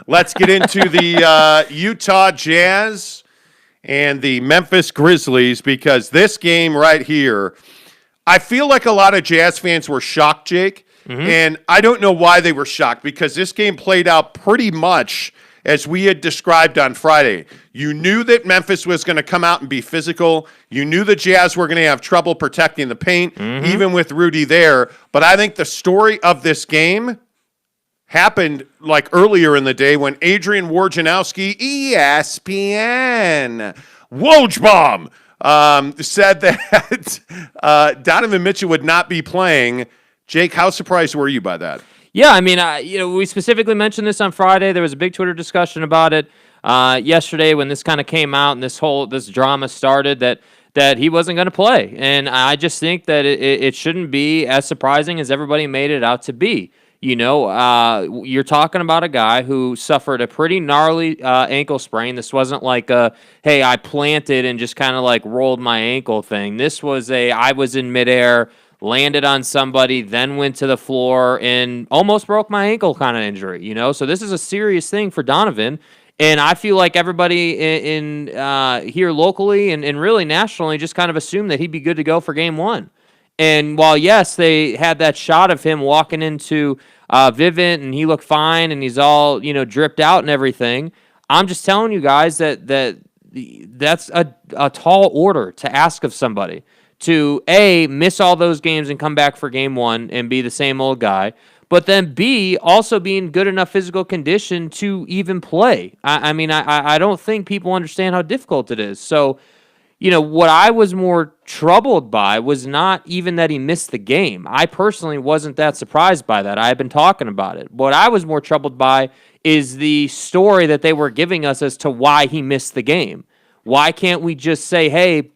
Let's get into the Utah Jazz and the Memphis Grizzlies, because this game right here, I feel like a lot of Jazz fans were shocked, Jake. And I don't know why they were shocked, because this game played out pretty much as we had described on Friday. You knew that Memphis was going to come out and be physical. You knew the Jazz were going to have trouble protecting the paint, even with Rudy there. But I think the story of this game happened like earlier in the day when Adrian Wojnarowski, ESPN, Wojbomb, said that Donovan Mitchell would not be playing. Jake, how surprised were you by that? Yeah, I mean, we specifically mentioned this on Friday. There was a big Twitter discussion about it yesterday when this kind of came out and this drama started that he wasn't going to play. And I just think that it shouldn't be as surprising as everybody made it out to be. You're talking about a guy who suffered a pretty gnarly ankle sprain. This wasn't like hey, I planted and just kind of like rolled my ankle thing. This was I was in midair, landed on somebody, then went to the floor and almost broke my ankle kind of injury, So this is a serious thing for Donovan. And I feel like everybody in here locally and really nationally just kind of assumed that he'd be good to go for game one. And while, yes, they had that shot of him walking into Vivint and he looked fine and he's all, dripped out and everything, I'm just telling you guys that's a tall order to ask of somebody. To A, miss all those games and come back for game one and be the same old guy, but then B, also be in good enough physical condition to even play. I don't think people understand how difficult it is. So, what I was more troubled by was not even that he missed the game. I personally wasn't that surprised by that. I had been talking about it. What I was more troubled by is the story that they were giving us as to why he missed the game. Why can't we just say, hey,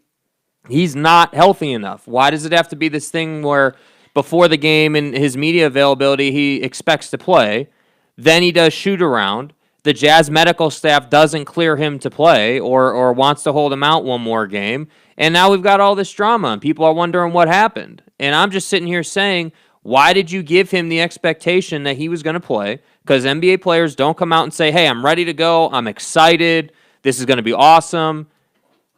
he's not healthy enough? Why does it have to be this thing where before the game and his media availability, he expects to play, then he does shoot around, the Jazz medical staff doesn't clear him to play or wants to hold him out one more game, and now we've got all this drama and people are wondering what happened. And I'm just sitting here saying, why did you give him the expectation that he was going to play? Because NBA players don't come out and say, hey, I'm ready to go, I'm excited, this is going to be awesome.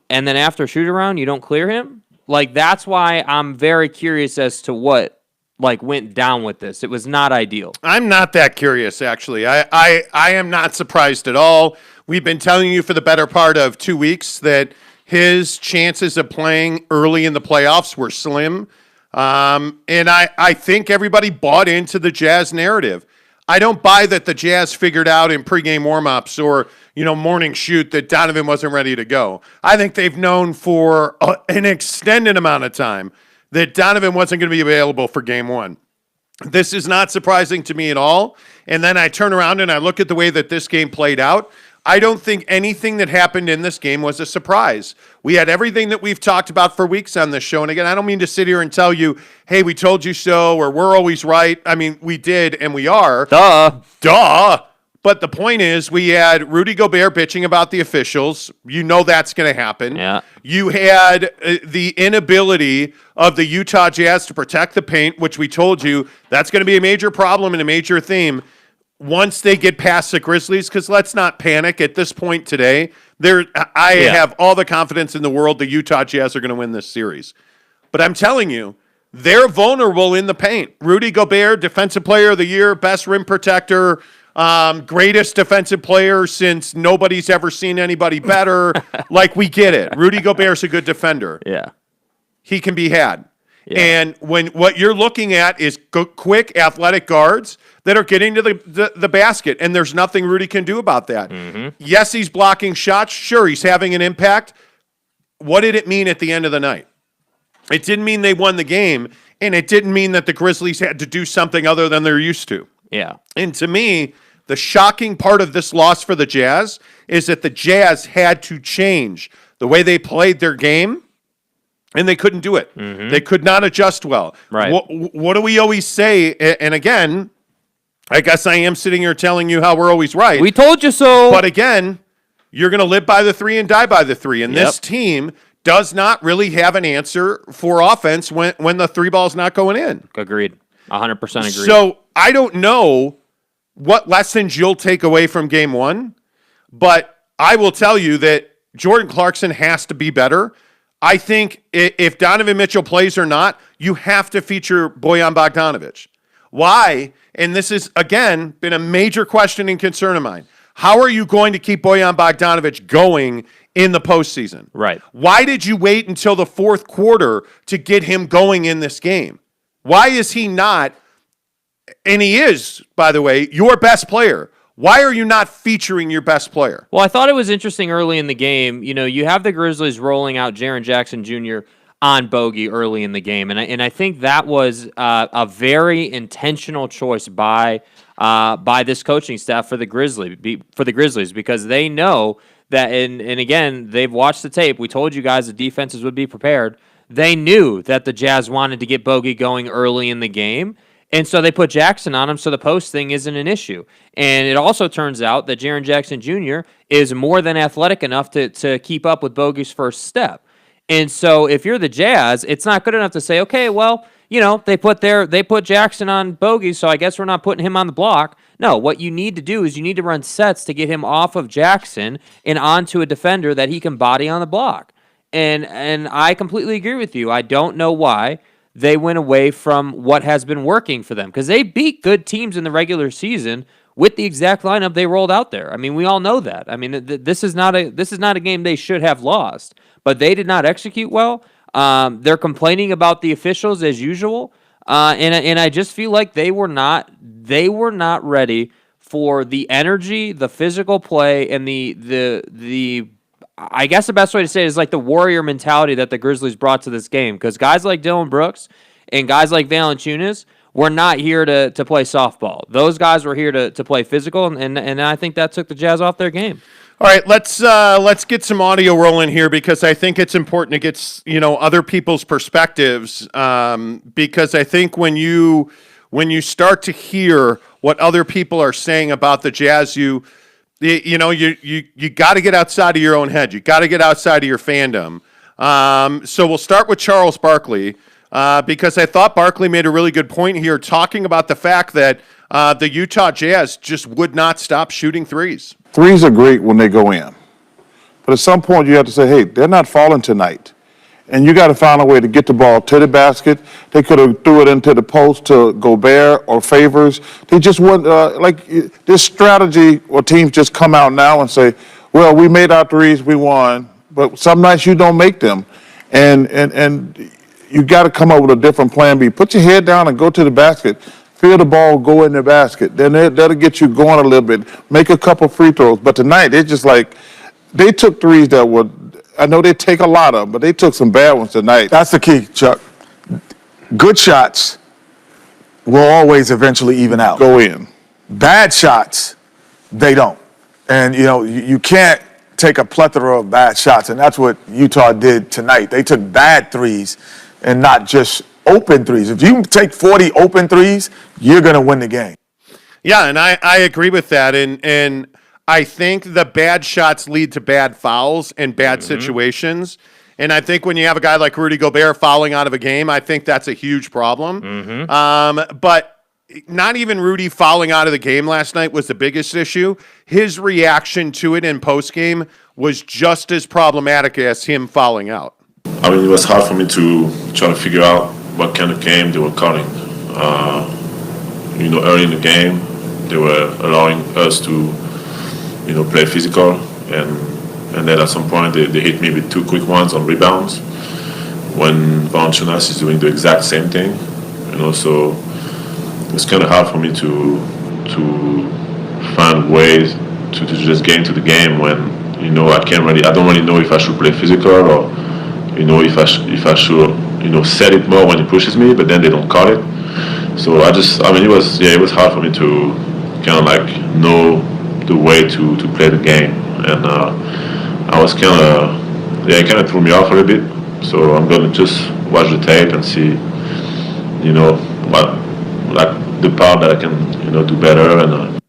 And then after shoot around, you don't clear him? That's why I'm very curious as to what went down with this. It was not ideal. I'm not that curious, actually. I am not surprised at all. We've been telling you for the better part of 2 weeks that his chances of playing early in the playoffs were slim. And I think everybody bought into the Jazz narrative. I don't buy that the Jazz figured out in pregame warm-ups or morning shoot that Donovan wasn't ready to go. I think they've known for an extended amount of time that Donovan wasn't going to be available for game one. This is not surprising to me at all. And then I turn around and I look at the way that this game played out. I don't think anything that happened in this game was a surprise. We had everything that we've talked about for weeks on this show. And again, I don't mean to sit here and tell you, hey, we told you so, or we're always right. I mean, we did, and we are. Duh. But the point is, we had Rudy Gobert bitching about the officials. You know that's going to happen. Yeah. You had the inability of the Utah Jazz to protect the paint, which we told you that's going to be a major problem and a major theme once they get past the Grizzlies, because let's not panic at this point today. I have all the confidence in the world the Utah Jazz are going to win this series. But I'm telling you, they're vulnerable in the paint. Rudy Gobert, Defensive Player of the Year, best rim protector, greatest defensive player since nobody's ever seen anybody better. We get it. Rudy Gobert's a good defender. Yeah. He can be had. Yeah. And when what you're looking at is quick, athletic guards that are getting to the basket, and there's nothing Rudy can do about that. Yes, he's blocking shots. Sure, he's having an impact. What did it mean at the end of the night? It didn't mean they won the game, and it didn't mean that the Grizzlies had to do something other than they're used to. Yeah. And to me, the shocking part of this loss for the Jazz is that the Jazz had to change the way they played their game, and they couldn't do it. They could not adjust well. Right. What do we always say? And again, I guess I am sitting here telling you how we're always right. We told you so. But again, you're going to live by the three and die by the three. And this team does not really have an answer for offense when the three ball's not going in. Agreed. 100% agreed. So I don't know what lessons you'll take away from game one, but I will tell you that Jordan Clarkson has to be better. I think if Donovan Mitchell plays or not, you have to feature Bojan Bogdanovic. Why? And this has, again, been a major question and concern of mine. How are you going to keep Bojan Bogdanovic going in the postseason? Right. Why did you wait until the fourth quarter to get him going in this game? Why is he not, and he is, by the way, your best player? Why are you not featuring your best player? Well, I thought it was interesting early in the game. You know, you have the Grizzlies rolling out Jaren Jackson Jr. on Bogey early in the game, and I think that was a very intentional choice by this coaching staff for the Grizzlies because they know that, and again, they've watched the tape. We told you guys the defenses would be prepared. They knew that the Jazz wanted to get Bogey going early in the game. And so they put Jackson on him so the post thing isn't an issue. And it also turns out that Jaren Jackson Jr. is more than athletic enough to keep up with Bogey's first step. And so if you're the Jazz, it's not good enough to say, okay, well, you know, they put Jackson on Bogey, so I guess we're not putting him on the block. No, what you need to do is you need to run sets to get him off of Jackson and onto a defender that he can body on the block. And I completely agree with you. I don't know why they went away from what has been working for them because they beat good teams in the regular season with the exact lineup they rolled out there. I mean, we all know that. I mean, this is not a game they should have lost, but they did not execute well. They're complaining about the officials as usual, and I just feel like they were not ready for the energy, the physical play, and the I guess the best way to say it is like the warrior mentality that the Grizzlies brought to this game. Because guys like Dylan Brooks and guys like Valanciunas were not here to play softball. Those guys were here to play physical, and I think that took the Jazz off their game. All right, let's get some audio rolling here because I think it's important to get other people's perspectives. Because I think when you start to hear what other people are saying about the Jazz, you got to get outside of your own head. You got to get outside of your fandom. So we'll start with Charles Barkley because I thought Barkley made a really good point here, talking about the fact that the Utah Jazz just would not stop shooting threes. Threes are great when they go in, but at some point you have to say, hey, they're not falling tonight. And you got to find a way to get the ball to the basket. They could have threw it into the post to Gobert or Favors. They just wouldn't, like this strategy where teams just come out now and say, well, we made our threes, we won, but some nights you don't make them. And you got to come up with a different plan B. Put your head down and go to the basket. Feel the ball go in the basket. Then that'll get you going a little bit. Make a couple free throws. But tonight, they're just like, they took threes that were, I know they take a lot of them, but they took some bad ones tonight. That's the key, Chuck. Good shots will always eventually even out. Go in. Bad shots, they don't. And, you can't take a plethora of bad shots, and that's what Utah did tonight. They took bad threes and not just open threes. If you take 40 open threes, you're going to win the game. Yeah, and I agree with that. And I think the bad shots lead to bad fouls and bad situations. And I think when you have a guy like Rudy Gobert fouling out of a game, I think that's a huge problem. But not even Rudy fouling out of the game last night was the biggest issue. His reaction to it in postgame was just as problematic as him fouling out. I mean, it was hard for me to try to figure out what kind of game they were calling. Early in the game, they were allowing us to, play physical, and then at some point they hit me with 2 quick ones on rebounds when Valanciunas is doing the exact same thing. So it's kind of hard for me to find ways to just get into the game when I don't really know if I should play physical or if I should set it more when he pushes me, but then they don't call it. So it was hard for me to kind of like know the way to play the game, and I was it kind of threw me off a little bit. So I'm gonna just watch the tape and see, the part that I can do better. And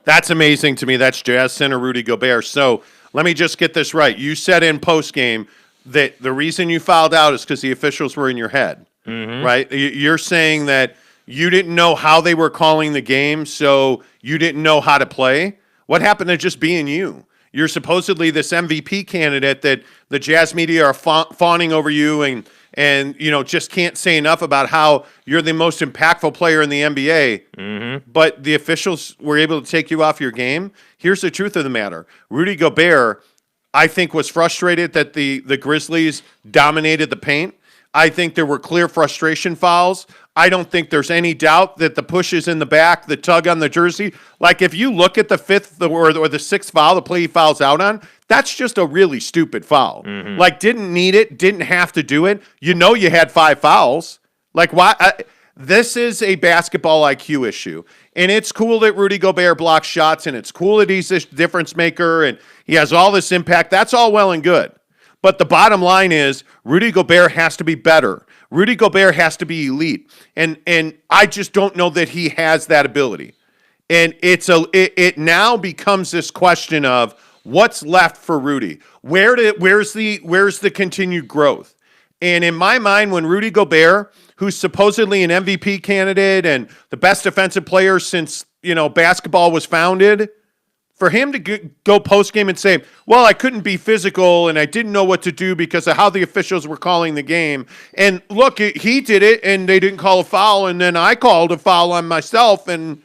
that's amazing to me. That's Jazz center Rudy Gobert. So let me just get this right. You said in postgame that the reason you fouled out is because the officials were in your head, right? You're saying that you didn't know how they were calling the game, so you didn't know how to play? What happened to just being you? You're supposedly this MVP candidate that the Jazz media are fawning over you and just can't say enough about how you're the most impactful player in the NBA. Mm-hmm. But the officials were able to take you off your game. Here's the truth of the matter. Rudy Gobert, I think, was frustrated that the Grizzlies dominated the paint. I think there were clear frustration fouls. I don't think there's any doubt that the pushes in the back, the tug on the jersey, like if you look at the fifth or the sixth foul, the play he fouls out on, that's just a really stupid foul. Mm-hmm. Like, didn't need it, didn't have to do it. You know you had 5 fouls. Like, why? This is a basketball IQ issue. And it's cool that Rudy Gobert blocks shots, and it's cool that he's this difference maker, and he has all this impact. That's all well and good. But the bottom line is Rudy Gobert has to be better. Rudy Gobert has to be elite. And I just don't know that he has that ability. And it now becomes this question of what's left for Rudy. Where's the continued growth? And in my mind, when Rudy Gobert, who's supposedly an MVP candidate and the best defensive player since, basketball was founded, for him to go post-game and say, well, I couldn't be physical and I didn't know what to do because of how the officials were calling the game. And look, he did it and they didn't call a foul, and then I called a foul on myself. And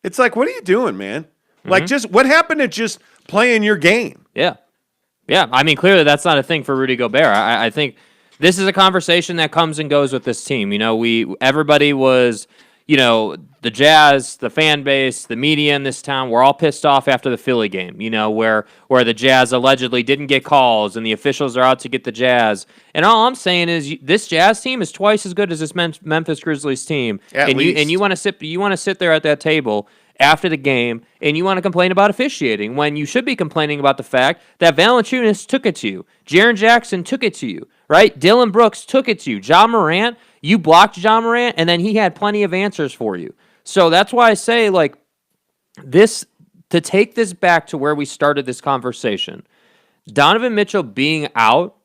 it's like, what are you doing, man? Mm-hmm. Like, just what happened to just playing your game? Yeah. Yeah, I mean, clearly that's not a thing for Rudy Gobert. I think this is a conversation that comes and goes with this team. Everybody was, the Jazz, the fan base, the media in this town, we're all pissed off after the Philly game, where the Jazz allegedly didn't get calls and the officials are out to get the Jazz. And all I'm saying is this Jazz team is twice as good as this Memphis Grizzlies team. At least. You want to sit there at that table after the game and you want to complain about officiating when you should be complaining about the fact that Valanciunas took it to you. Jaren Jackson took it to you, right? Dylan Brooks took it to you. Ja Morant, you blocked Ja Morant, and then he had plenty of answers for you. So that's why I say, to take this back to where we started this conversation, Donovan Mitchell being out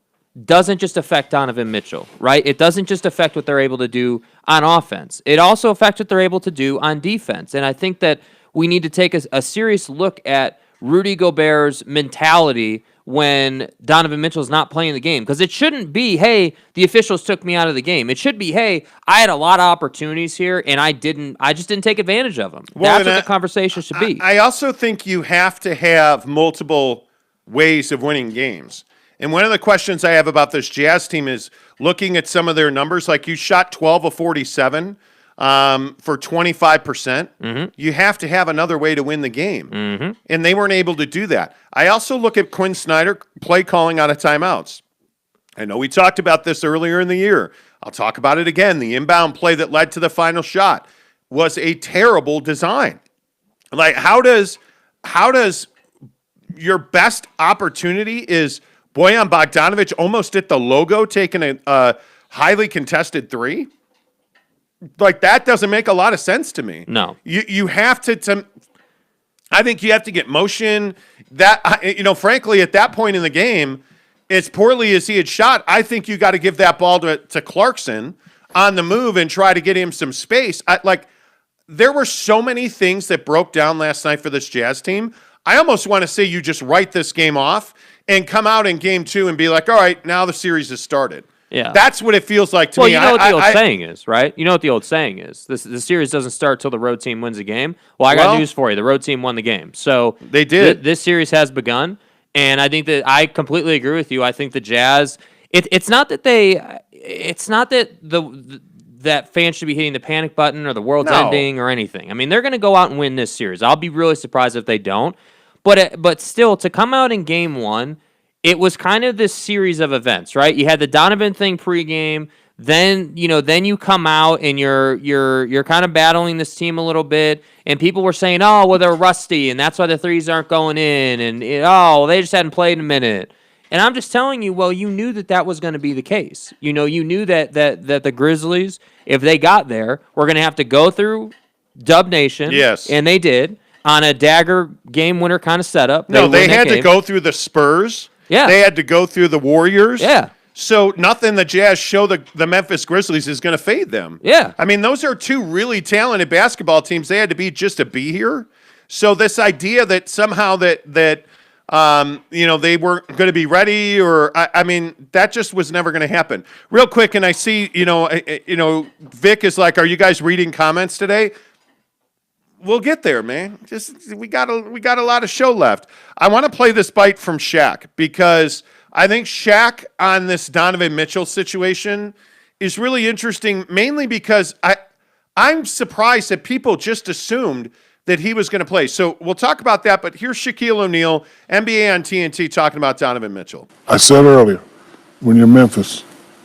doesn't just affect Donovan Mitchell, right? It doesn't just affect what they're able to do on offense. It also affects what they're able to do on defense. And I think that we need to take a serious look at Rudy Gobert's mentality when Donovan Mitchell's not playing the game. Because it shouldn't be, hey, the officials took me out of the game. It should be, hey, I had a lot of opportunities here, and I just didn't take advantage of them. Well, that's what the conversation should be. I also think you have to have multiple ways of winning games. And one of the questions I have about this Jazz team is looking at some of their numbers, like you shot 12 of 47 for 25%. Mm-hmm. You have to have another way to win the game. Mm-hmm. And they weren't able to do that. I also look at Quinn Snyder play calling out of timeouts. I know we talked about this earlier in the year. I'll talk about it again. The inbound play that led to the final shot was a terrible design. Like, how does your best opportunity is Bojan Bogdanović almost at the logo taking a highly contested three? Like, that doesn't make a lot of sense to me. No. You have to I think you have to get motion. That, frankly, at that point in the game, as poorly as he had shot, I think you got to give that ball to Clarkson on the move and try to get him some space. There were so many things that broke down last night for this Jazz team. I almost want to say you just write this game off and come out in game 2 and be like, all right, now the series has started. Yeah. That's what it feels like to me. Well, you know what the old saying is, right? You know what the old saying is. The series doesn't start till the road team wins a game. Well, I got news for you. The road team won the game. So they did. This series has begun, and I think that I completely agree with you. I think the Jazz, it's not that that fans should be hitting the panic button or the world's ending or anything. I mean, they're going to go out and win this series. I'll be really surprised if they don't. But still, to come out in game 1, it was kind of this series of events, right? You had the Donovan thing pregame, then you come out and you're kind of battling this team a little bit, and people were saying, oh, well, they're rusty, and that's why the threes aren't going in, and they just hadn't played in a minute. And I'm just telling you, well, you knew that was going to be the case. You knew that the Grizzlies, if they got there, were going to have to go through Dub Nation. Yes. And they did, on a dagger game winner kind of setup. They had to go through the Spurs. Yeah. They had to go through the Warriors. Yeah. So nothing the Jazz show the Memphis Grizzlies is going to fade them. Yeah. I mean, those are two really talented basketball teams they had to beat just to be here. So this idea that somehow that they weren't going to be ready, or I mean, that just was never going to happen. Real quick, and I see Vic is like, "Are you guys reading comments today?" We'll get there, man. We got a lot of show left. I want to play this bite from Shaq because I think Shaq on this Donovan Mitchell situation is really interesting, mainly because I'm surprised that people just assumed that he was going to play. So we'll talk about that, but here's Shaquille O'Neal, NBA on TNT, talking about Donovan Mitchell. I said earlier, when you're Memphis,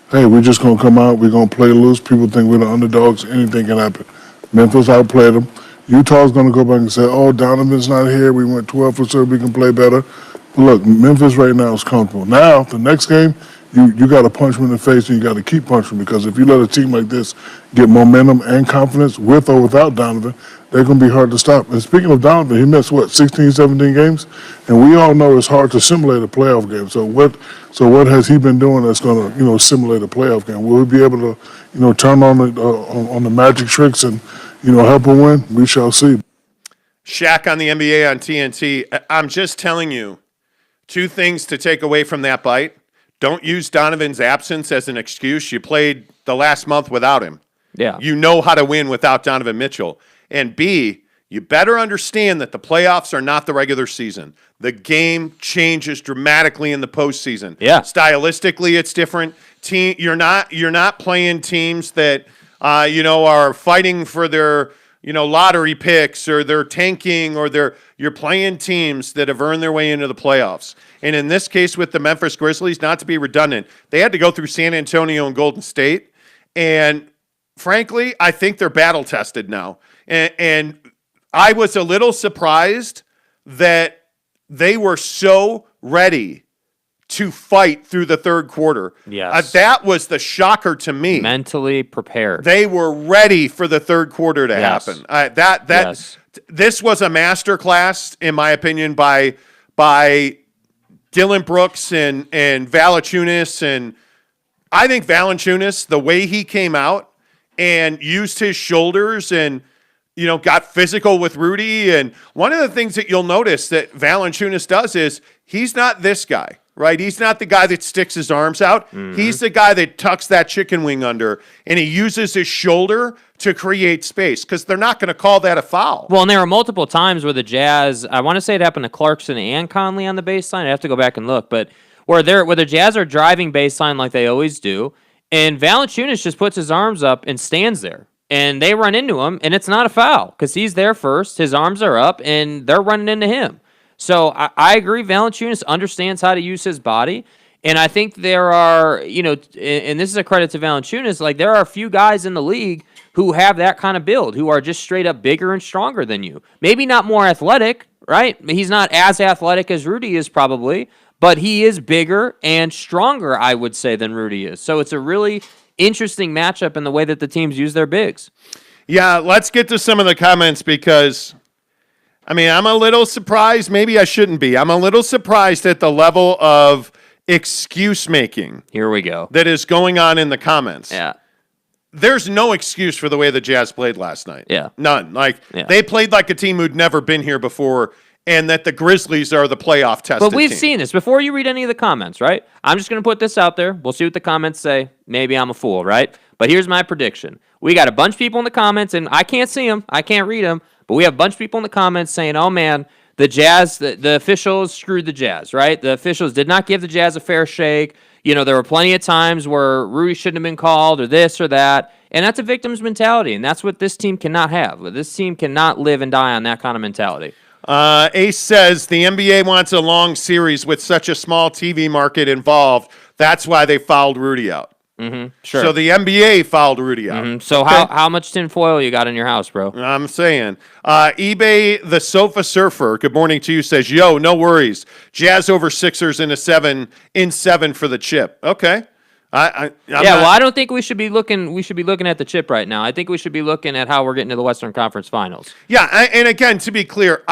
hey, we're just going to come out, we're going to play loose. People think we're the underdogs. Anything can happen. Memphis outplayed them. Utah's going to go back and say, oh, Donovan's not here. We went 12 for sure. We can play better. But look, Memphis right now is comfortable. Now, the next game, you got to punch them in the face, and you got to keep punching, because if you let a team like this get momentum and confidence with or without Donovan, they're going to be hard to stop. And speaking of Donovan, he missed, 16, 17 games? And we all know it's hard to simulate a playoff game. So what has he been doing that's going to, simulate a playoff game? Will he be able to, turn on the magic tricks and, help him win? We shall see. Shaq on the NBA on TNT. I'm just telling you, two things to take away from that bite. Don't use Donovan's absence as an excuse. You played the last month without him. Yeah. You know how to win without Donovan Mitchell. And B, you better understand that the playoffs are not the regular season. The game changes dramatically in the postseason. Yeah. Stylistically, it's different. You're not playing teams that are fighting for their lottery picks, or they're tanking, or you're playing teams that have earned their way into the playoffs. And in this case with the Memphis Grizzlies, not to be redundant, they had to go through San Antonio and Golden State. And frankly, I think they're battle tested now. And I was a little surprised that they were so ready to fight through the third quarter. Yes. That was the shocker to me. Mentally prepared. They were ready for the third quarter to happen. Yes. This was a masterclass, in my opinion, by Dylan Brooks and Valanciunas. And I think Valanciunas, the way he came out and used his shoulders and got physical with Rudy. And one of the things that you'll notice that Valanciunas does is he's not this guy. Right? He's not the guy that sticks his arms out. Mm-hmm. He's the guy that tucks that chicken wing under, and he uses his shoulder to create space, because they're not going to call that a foul. Well, and there were multiple times where the Jazz, I want to say it happened to Clarkson and Conley on the baseline. I have to go back and look, but where the Jazz are driving baseline like they always do, and Valanciunas just puts his arms up and stands there, and they run into him, and it's not a foul because he's there first. His arms are up, and they're running into him. So I agree. Valanciunas understands how to use his body. And I think there are, and this is a credit to Valanciunas, like there are a few guys in the league who have that kind of build, who are just straight up bigger and stronger than you. Maybe not more athletic, right? He's not as athletic as Rudy is probably, but he is bigger and stronger, I would say, than Rudy is. So it's a really interesting matchup in the way that the teams use their bigs. Yeah, let's get to some of the comments, because I'm a little surprised. Maybe I shouldn't be. I'm a little surprised at the level of excuse making. Here we go. That is going on in the comments. Yeah. There's no excuse for the way the Jazz played last night. Yeah. None. They played like a team who'd never been here before, and that the Grizzlies are the playoff tested But we've team. seen this. Before you read any of the comments, right? I'm just going to put this out there. We'll see what the comments say. Maybe I'm a fool, right? But here's my prediction. We got a bunch of people in the comments, and I can't see them. I can't read them. But we have a bunch of people in the comments saying, oh, man, the Jazz, the officials screwed the Jazz, right? The officials did not give the Jazz a fair shake. There were plenty of times where Rudy shouldn't have been called, or this or that. And that's a victim's mentality, and that's what this team cannot have. This team cannot live and die on that kind of mentality. Ace says the NBA wants a long series with such a small TV market involved. That's why they fouled Rudy out. Mm-hmm. Sure. So the NBA fouled Rudy out. Mm-hmm. So okay. how much tinfoil you got in your house, bro? I'm saying. eBay, the Sofa Surfer, good morning to you, says, yo, no worries. Jazz over Sixers in 7 for the chip. Okay. I don't think we should be looking. We should be looking at the chip right now. I think we should be looking at how we're getting to the Western Conference Finals. Yeah, and again, to be clear,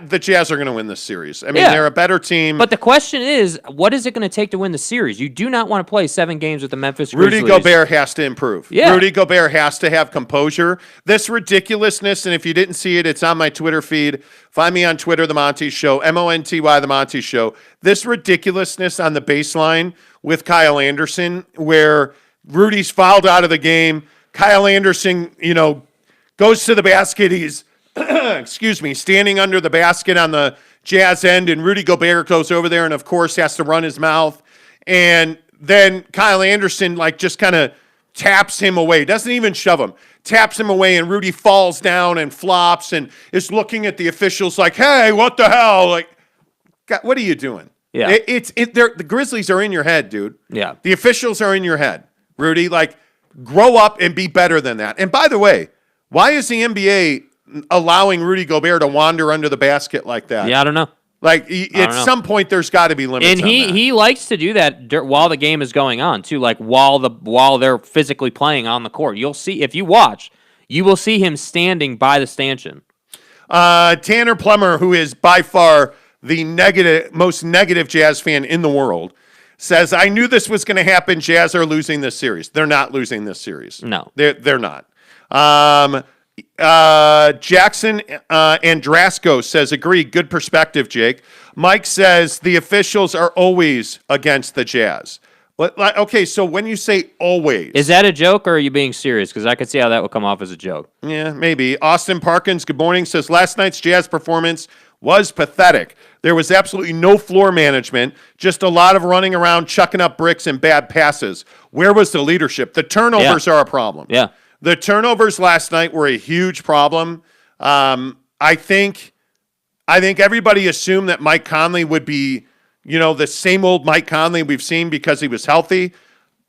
the Jazz are going to win this series. I mean, they're a better team. But the question is, what is it going to take to win the series? You do not want to play 7 games with the Memphis Grizzlies. Rudy Gobert has to improve. Yeah. Rudy Gobert has to have composure. This ridiculousness, and if you didn't see it, it's on my Twitter feed. Find me on Twitter, The Monty Show, Monty, The Monty Show. This ridiculousness on the baseline with Kyle Anderson, where Rudy's fouled out of the game. Kyle Anderson, goes to the basket. He's, standing under the basket on the Jazz end, and Rudy Gobert goes over there and, of course, has to run his mouth. And then Kyle Anderson, just kind of taps him away. Doesn't even shove him. Taps him away, and Rudy falls down and flops and is looking at the officials like, hey, what the hell? God, what are you doing? Yeah. The Grizzlies are in your head, dude. Yeah. The officials are in your head. Rudy, grow up and be better than that. And by the way, why is the NBA allowing Rudy Gobert to wander under the basket like that? Yeah, I don't know. At some point, there's got to be limits. And he likes to do that while the game is going on too, while they're physically playing on the court. You'll see if you watch, you will see him standing by the stanchion. Tanner Plummer, who is by far the most negative Jazz fan in the world, says, I knew this was going to happen. Jazz are losing this series. They're not losing this series. No. They're not. Jackson Andrasco says, agree. Good perspective, Jake. Mike says, the officials are always against the Jazz. Okay, so when you say always. Is that a joke or are you being serious? Because I could see how that would come off as a joke. Yeah, maybe. Austin Parkins, good morning, says, last night's Jazz performance was pathetic. There was absolutely no floor management, just a lot of running around, chucking up bricks and bad passes. Where was the leadership? The turnovers are a problem. Yeah. The turnovers last night were a huge problem. I think everybody assumed that Mike Conley would be, the same old Mike Conley we've seen because he was healthy.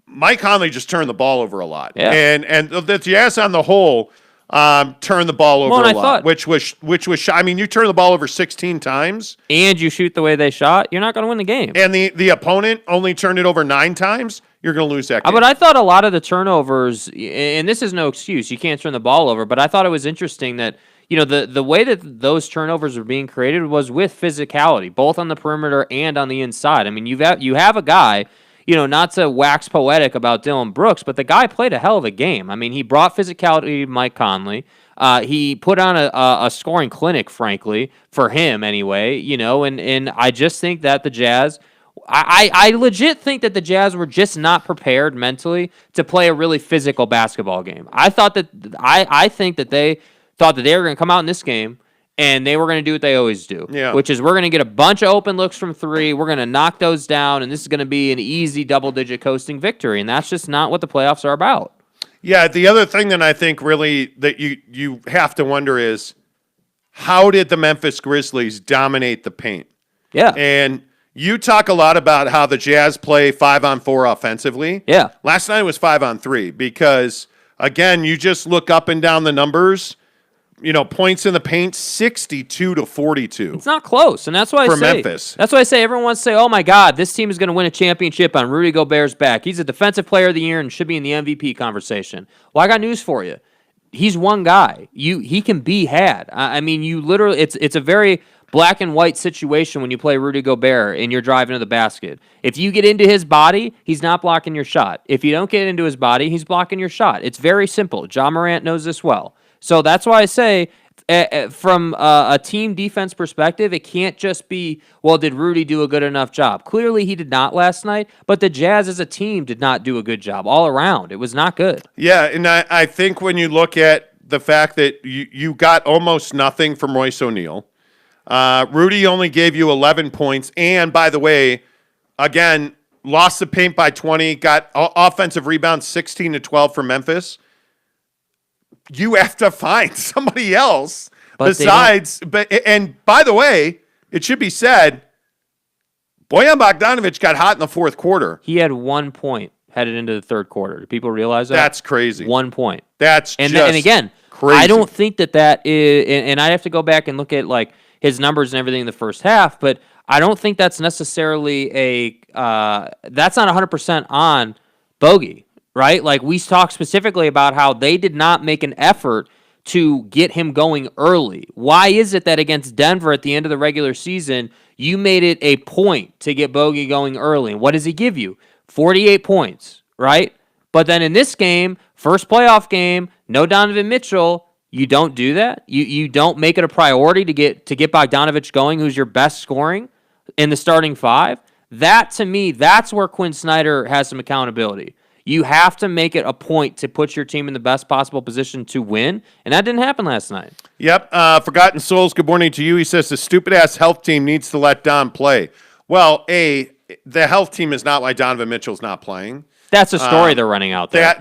Mike Conley just turned the ball over a lot. Yeah. And the Jazz on the whole turned the ball over a lot, which was you turn the ball over 16 times and you shoot the way they shot, you're not going to win the game. And the opponent only turned it over 9 times, you're going to lose that game. But I thought a lot of the turnovers, and this is no excuse, you can't turn the ball over, but I thought it was interesting that the way that those turnovers were being created was with physicality, both on the perimeter and on the inside. I mean, you have a guy, not to wax poetic about Dylan Brooks, but the guy played a hell of a game. I mean, he brought physicality to Mike Conley. He put on a scoring clinic, frankly, for him anyway, and I just think that the Jazz, I legit think that the Jazz were just not prepared mentally to play a really physical basketball game. I think that they thought that they were going to come out in this game and they were going to do what they always do, which is we're going to get a bunch of open looks from 3. We're going to knock those down, and this is going to be an easy double-digit coasting victory, and that's just not what the playoffs are about. Yeah, the other thing that I think really that you have to wonder is how did the Memphis Grizzlies dominate the paint? Yeah. And you talk a lot about how the Jazz play 5-on-4 offensively. Yeah. Last night was 5-on-3 because, again, you just look up and down the numbers. Points in the paint, 62-42. It's not close, and that's why for Memphis. That's why I say everyone wants to say, "Oh my God, this team is going to win a championship on Rudy Gobert's back. He's a defensive player of the year and should be in the MVP conversation." Well, I got news for you. He's one guy. He can be had. I mean, you literally. It's a very black and white situation when you play Rudy Gobert and you're driving to the basket. If you get into his body, he's not blocking your shot. If you don't get into his body, he's blocking your shot. It's very simple. Ja Morant knows this well. So that's why I say, from a team defense perspective, it can't just be, well, did Rudy do a good enough job? Clearly he did not last night, but the Jazz as a team did not do a good job all around. It was not good. Yeah, and I think when you look at the fact that you got almost nothing from Royce O'Neal, Rudy only gave you 11 points, and by the way, again, lost the paint by 20, got offensive rebounds 16-12 for Memphis. You have to find somebody else besides. And by the way, it should be said, Bojan Bogdanović got hot in the fourth quarter. He had 1 point headed into the third quarter. Do people realize that? That's crazy. 1 point. That's and again, crazy. I don't think that is, and I have to go back and look at his numbers and everything in the first half, but I don't think that's necessarily that's not 100% on Bogey, right? Like, we talked specifically about how they did not make an effort to get him going early. Why is it that against Denver at the end of the regular season, you made it a point to get Bogey going early? And what does he give you? 48 points, right? But then in this game, first playoff game, no Donovan Mitchell, you don't do that. You don't make it a priority to get Bogdanovich going, who's your best scoring in the starting five. That, to me, that's where Quinn Snyder has some accountability. You have to make it a point to put your team in the best possible position to win, and that didn't happen last night. Yep. Forgotten Souls, good morning to you. He says the stupid-ass health team needs to let Don play. Well, the health team is not why Donovan Mitchell's not playing. That's a story they're running out there.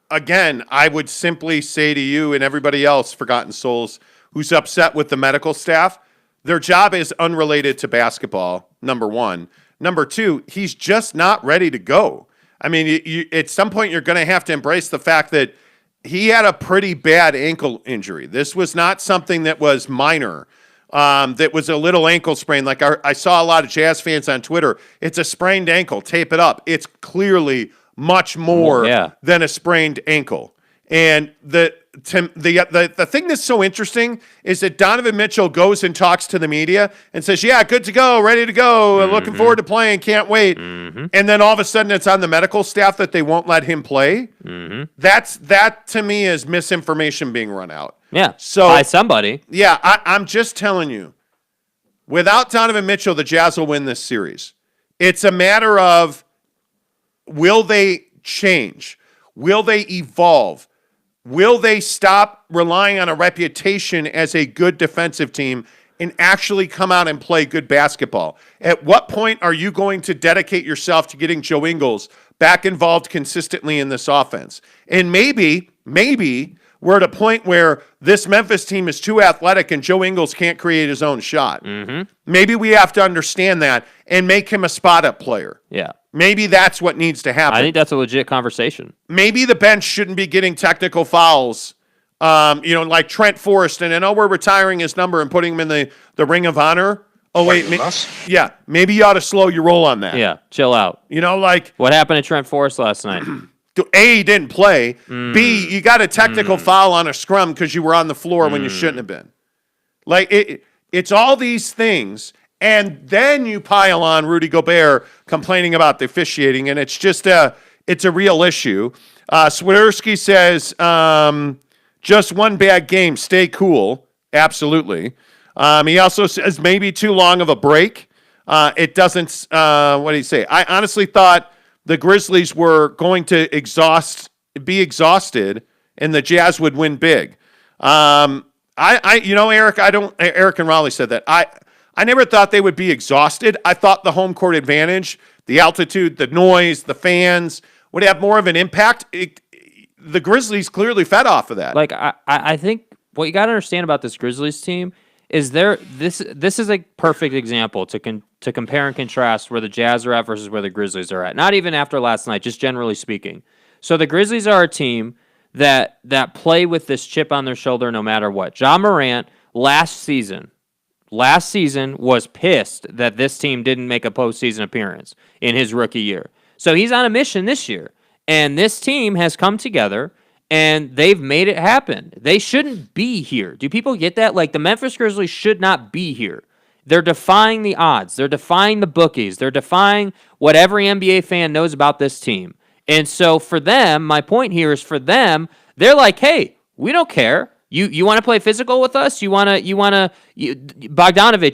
Again, I would simply say to you and everybody else, Forgotten Souls, who's upset with the medical staff, their job is unrelated to basketball, number one. Number two, he's just not ready to go. I mean, at some point, you're going to have to embrace the fact that he had a pretty bad ankle injury. This was not something that was minor. That was a little ankle sprain. Like I saw a lot of Jazz fans on Twitter. It's a sprained ankle. Tape it up. It's clearly much more than a sprained ankle. And the thing that's so interesting is that Donovan Mitchell goes and talks to the media and says, yeah, good to go, ready to go, looking forward to playing, can't wait. And then all of a sudden it's on the medical staff that they won't let him play. That to me is misinformation being run out. Yeah, so, by somebody. Yeah, I'm just telling you, without Donovan Mitchell, the Jazz will win this series. It's a matter of, will they change? Will they evolve? Will they stop relying on a reputation as a good defensive team and actually come out and play good basketball? At what point are you going to dedicate yourself to getting Joe Ingles back involved consistently in this offense? And maybe we're at a point where this Memphis team is too athletic and Joe Ingles can't create his own shot. Maybe we have to understand that and make him a spot-up player. Yeah. Maybe that's what needs to happen. I think that's a legit conversation. Maybe the bench shouldn't be getting technical fouls, like Trent Forrest, and we're retiring his number and putting him in the Ring of Honor. Oh, wait. Maybe you ought to slow your roll on that. Yeah, chill out. What happened to Trent Forrest last night? A, he didn't play. B, you got a technical foul on a scrum because you were on the floor when you shouldn't have been. It's all these things, and then you pile on Rudy Gobert complaining about the officiating, and it's just it's a real issue. Swiderski says, just one bad game, stay cool. Absolutely. He also says maybe too long of a break. It doesn't, what did he say? I honestly thought the Grizzlies were going to be exhausted, and the Jazz would win big. Eric, Eric and Raleigh said that. I never thought they would be exhausted. I thought the home court advantage, the altitude, the noise, the fans would have more of an impact. The Grizzlies clearly fed off of that. I think what you got to understand about this Grizzlies team is this is a perfect example to compare and contrast where the Jazz are at versus where the Grizzlies are at. Not even after last night, just generally speaking. So the Grizzlies are a team that play with this chip on their shoulder no matter what. Ja Morant last season was pissed that this team didn't make a postseason appearance in his rookie year. So he's on a mission this year. And this team has come together and they've made it happen. They shouldn't be here. Do people get that? The Memphis Grizzlies should not be here. They're defying the odds. They're defying the bookies. They're defying what every NBA fan knows about this team. And so for them, my point here is for them, they're like, hey, we don't care. You want to play physical with us? Bogdanovich,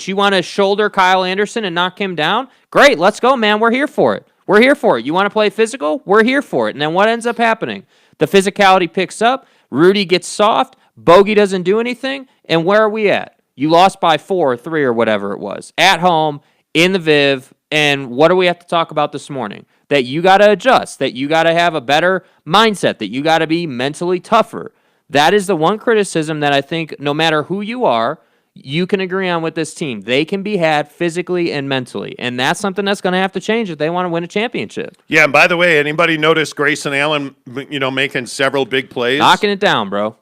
you want to shoulder Kyle Anderson and knock him down? Great, let's go, man. We're here for it. We're here for it. You want to play physical? We're here for it. And then what ends up happening? The physicality picks up. Rudy gets soft. Bogey doesn't do anything. And where are we at? You lost by 4 or 3 or whatever it was. At home, in the Viv. And what do we have to talk about this morning? That you got to adjust. That you got to have a better mindset. That you got to be mentally tougher. That is the one criticism that I think no matter who you are, you can agree on with this team. They can be had physically and mentally. And that's something that's going to have to change if they want to win a championship. Yeah, and by the way, anybody notice Grayson Allen, making several big plays? Knocking it down, bro.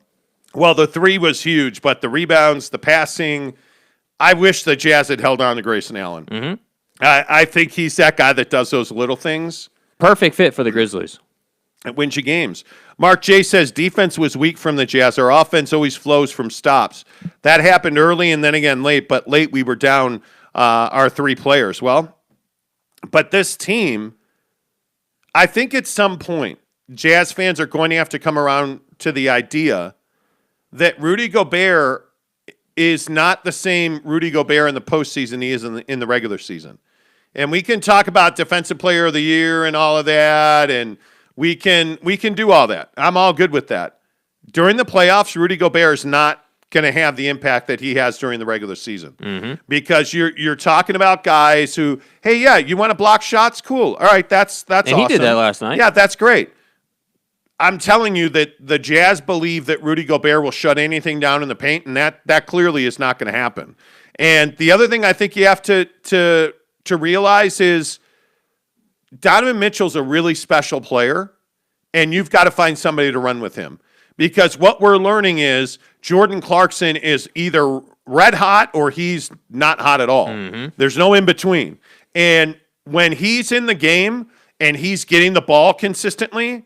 Well, the 3 was huge, but the rebounds, the passing, I wish the Jazz had held on to Grayson Allen. I think he's that guy that does those little things Perfect fit for the Grizzlies. It wins you games. Mark J says defense was weak from the Jazz. Our offense always flows from stops. That happened early and then again late, but late we were down our 3 players. Well, but this team, I think at some point, Jazz fans are going to have to come around to the idea that Rudy Gobert is not the same Rudy Gobert in the postseason he is in the regular season. And we can talk about Defensive Player of the Year and all of that, and we can do all that. I'm all good with that. During the playoffs, Rudy Gobert is not going to have the impact that he has during the regular season. Because you're talking about guys who, hey, yeah, you want to block shots? Cool. All right, that's And awesome. he did that last night. Yeah, that's great. I'm telling you that the Jazz believe that Rudy Gobert will shut anything down in the paint, and that clearly is not going to happen. And the other thing I think you have to realize is Donovan Mitchell's a really special player, and you've got to find somebody to run with him. Because what we're learning is Jordan Clarkson is either red hot or he's not hot at all. There's no in between. And when he's in the game and he's getting the ball consistently,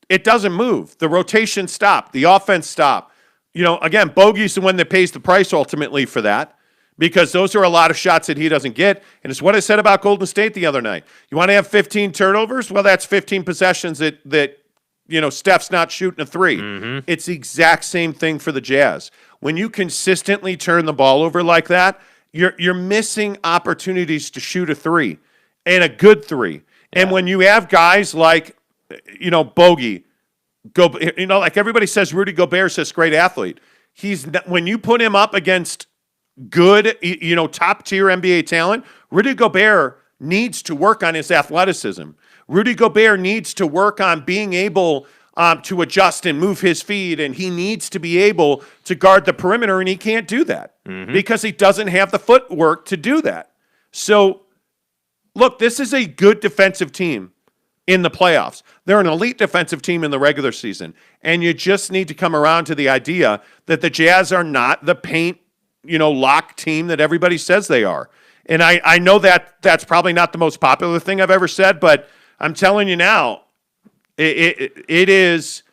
it doesn't move. The rotation stopped. The offense stopped. Again, Bogey's the one that pays the price ultimately for that, because those are a lot of shots that he doesn't get. And it's what I said about Golden State the other night. You want to have 15 turnovers? Well, that's 15 possessions that Steph's not shooting a 3. It's the exact same thing for the Jazz. When you consistently turn the ball over like that, you're missing opportunities to shoot a 3, and a good 3. And when you have guys like Bogey, like everybody says, Rudy Gobert's this great athlete. When you put him up against good, top tier NBA talent, Rudy Gobert needs to work on his athleticism. Rudy Gobert needs to work on being able to adjust and move his feet, and he needs to be able to guard the perimeter, and he can't do that because he doesn't have the footwork to do that. So, look, this is a good defensive team in the playoffs. They're an elite defensive team in the regular season, and you just need to come around to the idea that the Jazz are not the paint, lock team that everybody says they are. And I know that that's probably not the most popular thing I've ever said, but I'm telling you now, it is.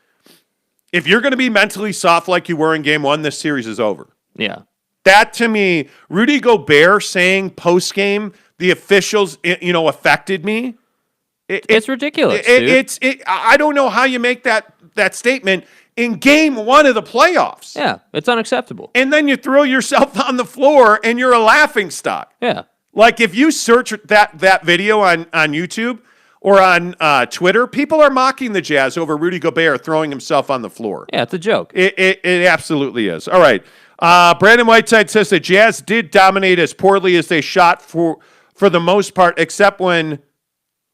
If you're going to be mentally soft like you were in Game 1, this series is over. Yeah. That, to me, Rudy Gobert saying post-game, the officials, affected me. It's ridiculous, dude. I don't know how you make that statement in Game 1 of the playoffs. Yeah, it's unacceptable. And then you throw yourself on the floor and you're a laughingstock. Yeah. Like, if you search that video on YouTube or on Twitter, people are mocking the Jazz over Rudy Gobert throwing himself on the floor. Yeah, it's a joke. It absolutely is. All right. Brandon Whiteside says the Jazz did dominate as poorly as they shot for the most part, except when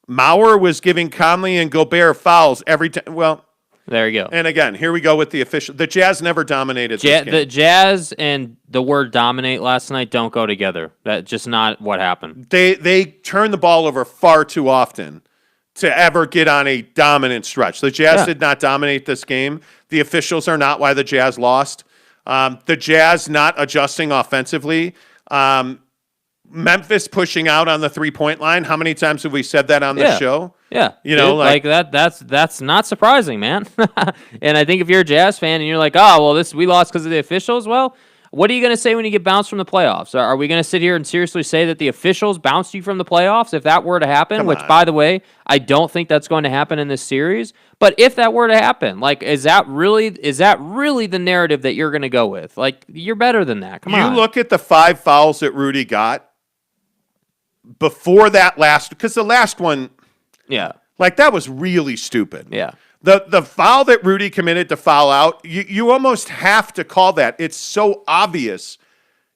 Mauer was giving Conley and Gobert fouls every time. Well, there you go. and again, here we go with the official. The Jazz never dominated this game. The Jazz and the word dominate last night don't go together. That's just not what happened. They turn the ball over far too often to ever get on a dominant stretch. The Jazz did not dominate this game. The officials are not why the Jazz lost. The Jazz not adjusting offensively. Memphis pushing out on the 3-point line. How many times have we said that on this show? Yeah. You know, dude, like that that's not surprising, man. And I think if you're a Jazz fan and you're like, oh, well, we lost because of the officials, well, what are you going to say when you get bounced from the playoffs? Are we going to sit here and seriously say that the officials bounced you from the playoffs if that were to happen? Which, by the way, I don't think that's going to happen in this series. But if that were to happen, like, is that really the narrative that you're going to go with? Like, you're better than that. Come on. You look at the 5 fouls that Rudy got before that last, because the last one, like, that was really stupid. Yeah. The foul that Rudy committed to foul out, you almost have to call that. It's so obvious.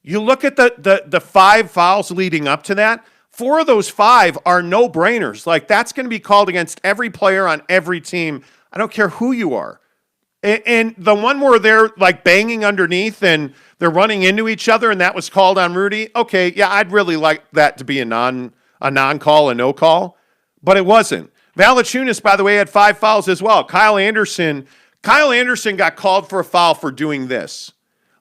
You look at the 5 fouls leading up to that, 4 of those 5 are no-brainers. Like, that's going to be called against every player on every team. I don't care who you are. And the one where they're, like, banging underneath and they're running into each other and that was called on Rudy, okay, yeah, I'd really like that to be a non-call, a no-call, but it wasn't. Valanciunas, by the way, had 5 fouls as well. Kyle Anderson got called for a foul for doing this.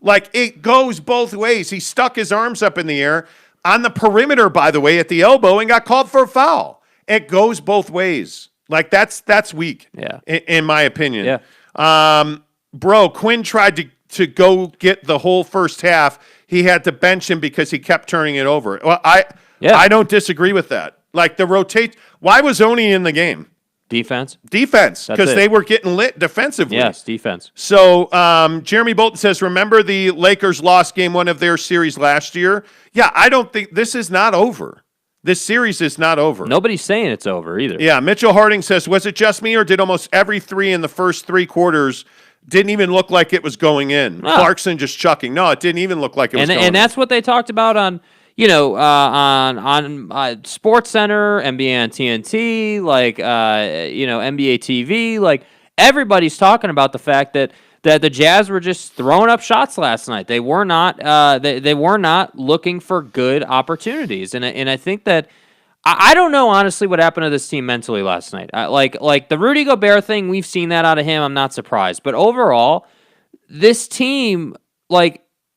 Like, it goes both ways. He stuck his arms up in the air on the perimeter, by the way, at the elbow, and got called for a foul. it goes both ways. Like that's weak. Yeah. In my opinion. Yeah. Bro, Quinn tried to go get the whole first half. He had to bench him because he kept turning it over. Well, I don't disagree with that. Like the rotate. Why was Oni in the game? Defense, Defense, because it. they were getting lit defensively. yes, defense. So Jeremy Bolton says, remember the Lakers lost game 1 of their series last year? Yeah, I don't think this is not over. This series is not over. Nobody's saying it's over either. Yeah, Mitchell Harding says, was it just me or did almost every 3 in the first 3 quarters didn't even look like it was going in? Oh. Clarkson just chucking. No, it didn't even look like it was going in. And that's what they talked about on Sports Center, NBA on TNT, like NBA TV, like everybody's talking about the fact that the Jazz were just throwing up shots last night. They were not they were not looking for good opportunities, and I think that I don't know honestly what happened to this team mentally last night. Like the Rudy Gobert thing, we've seen that out of him. I'm not surprised, but overall, this team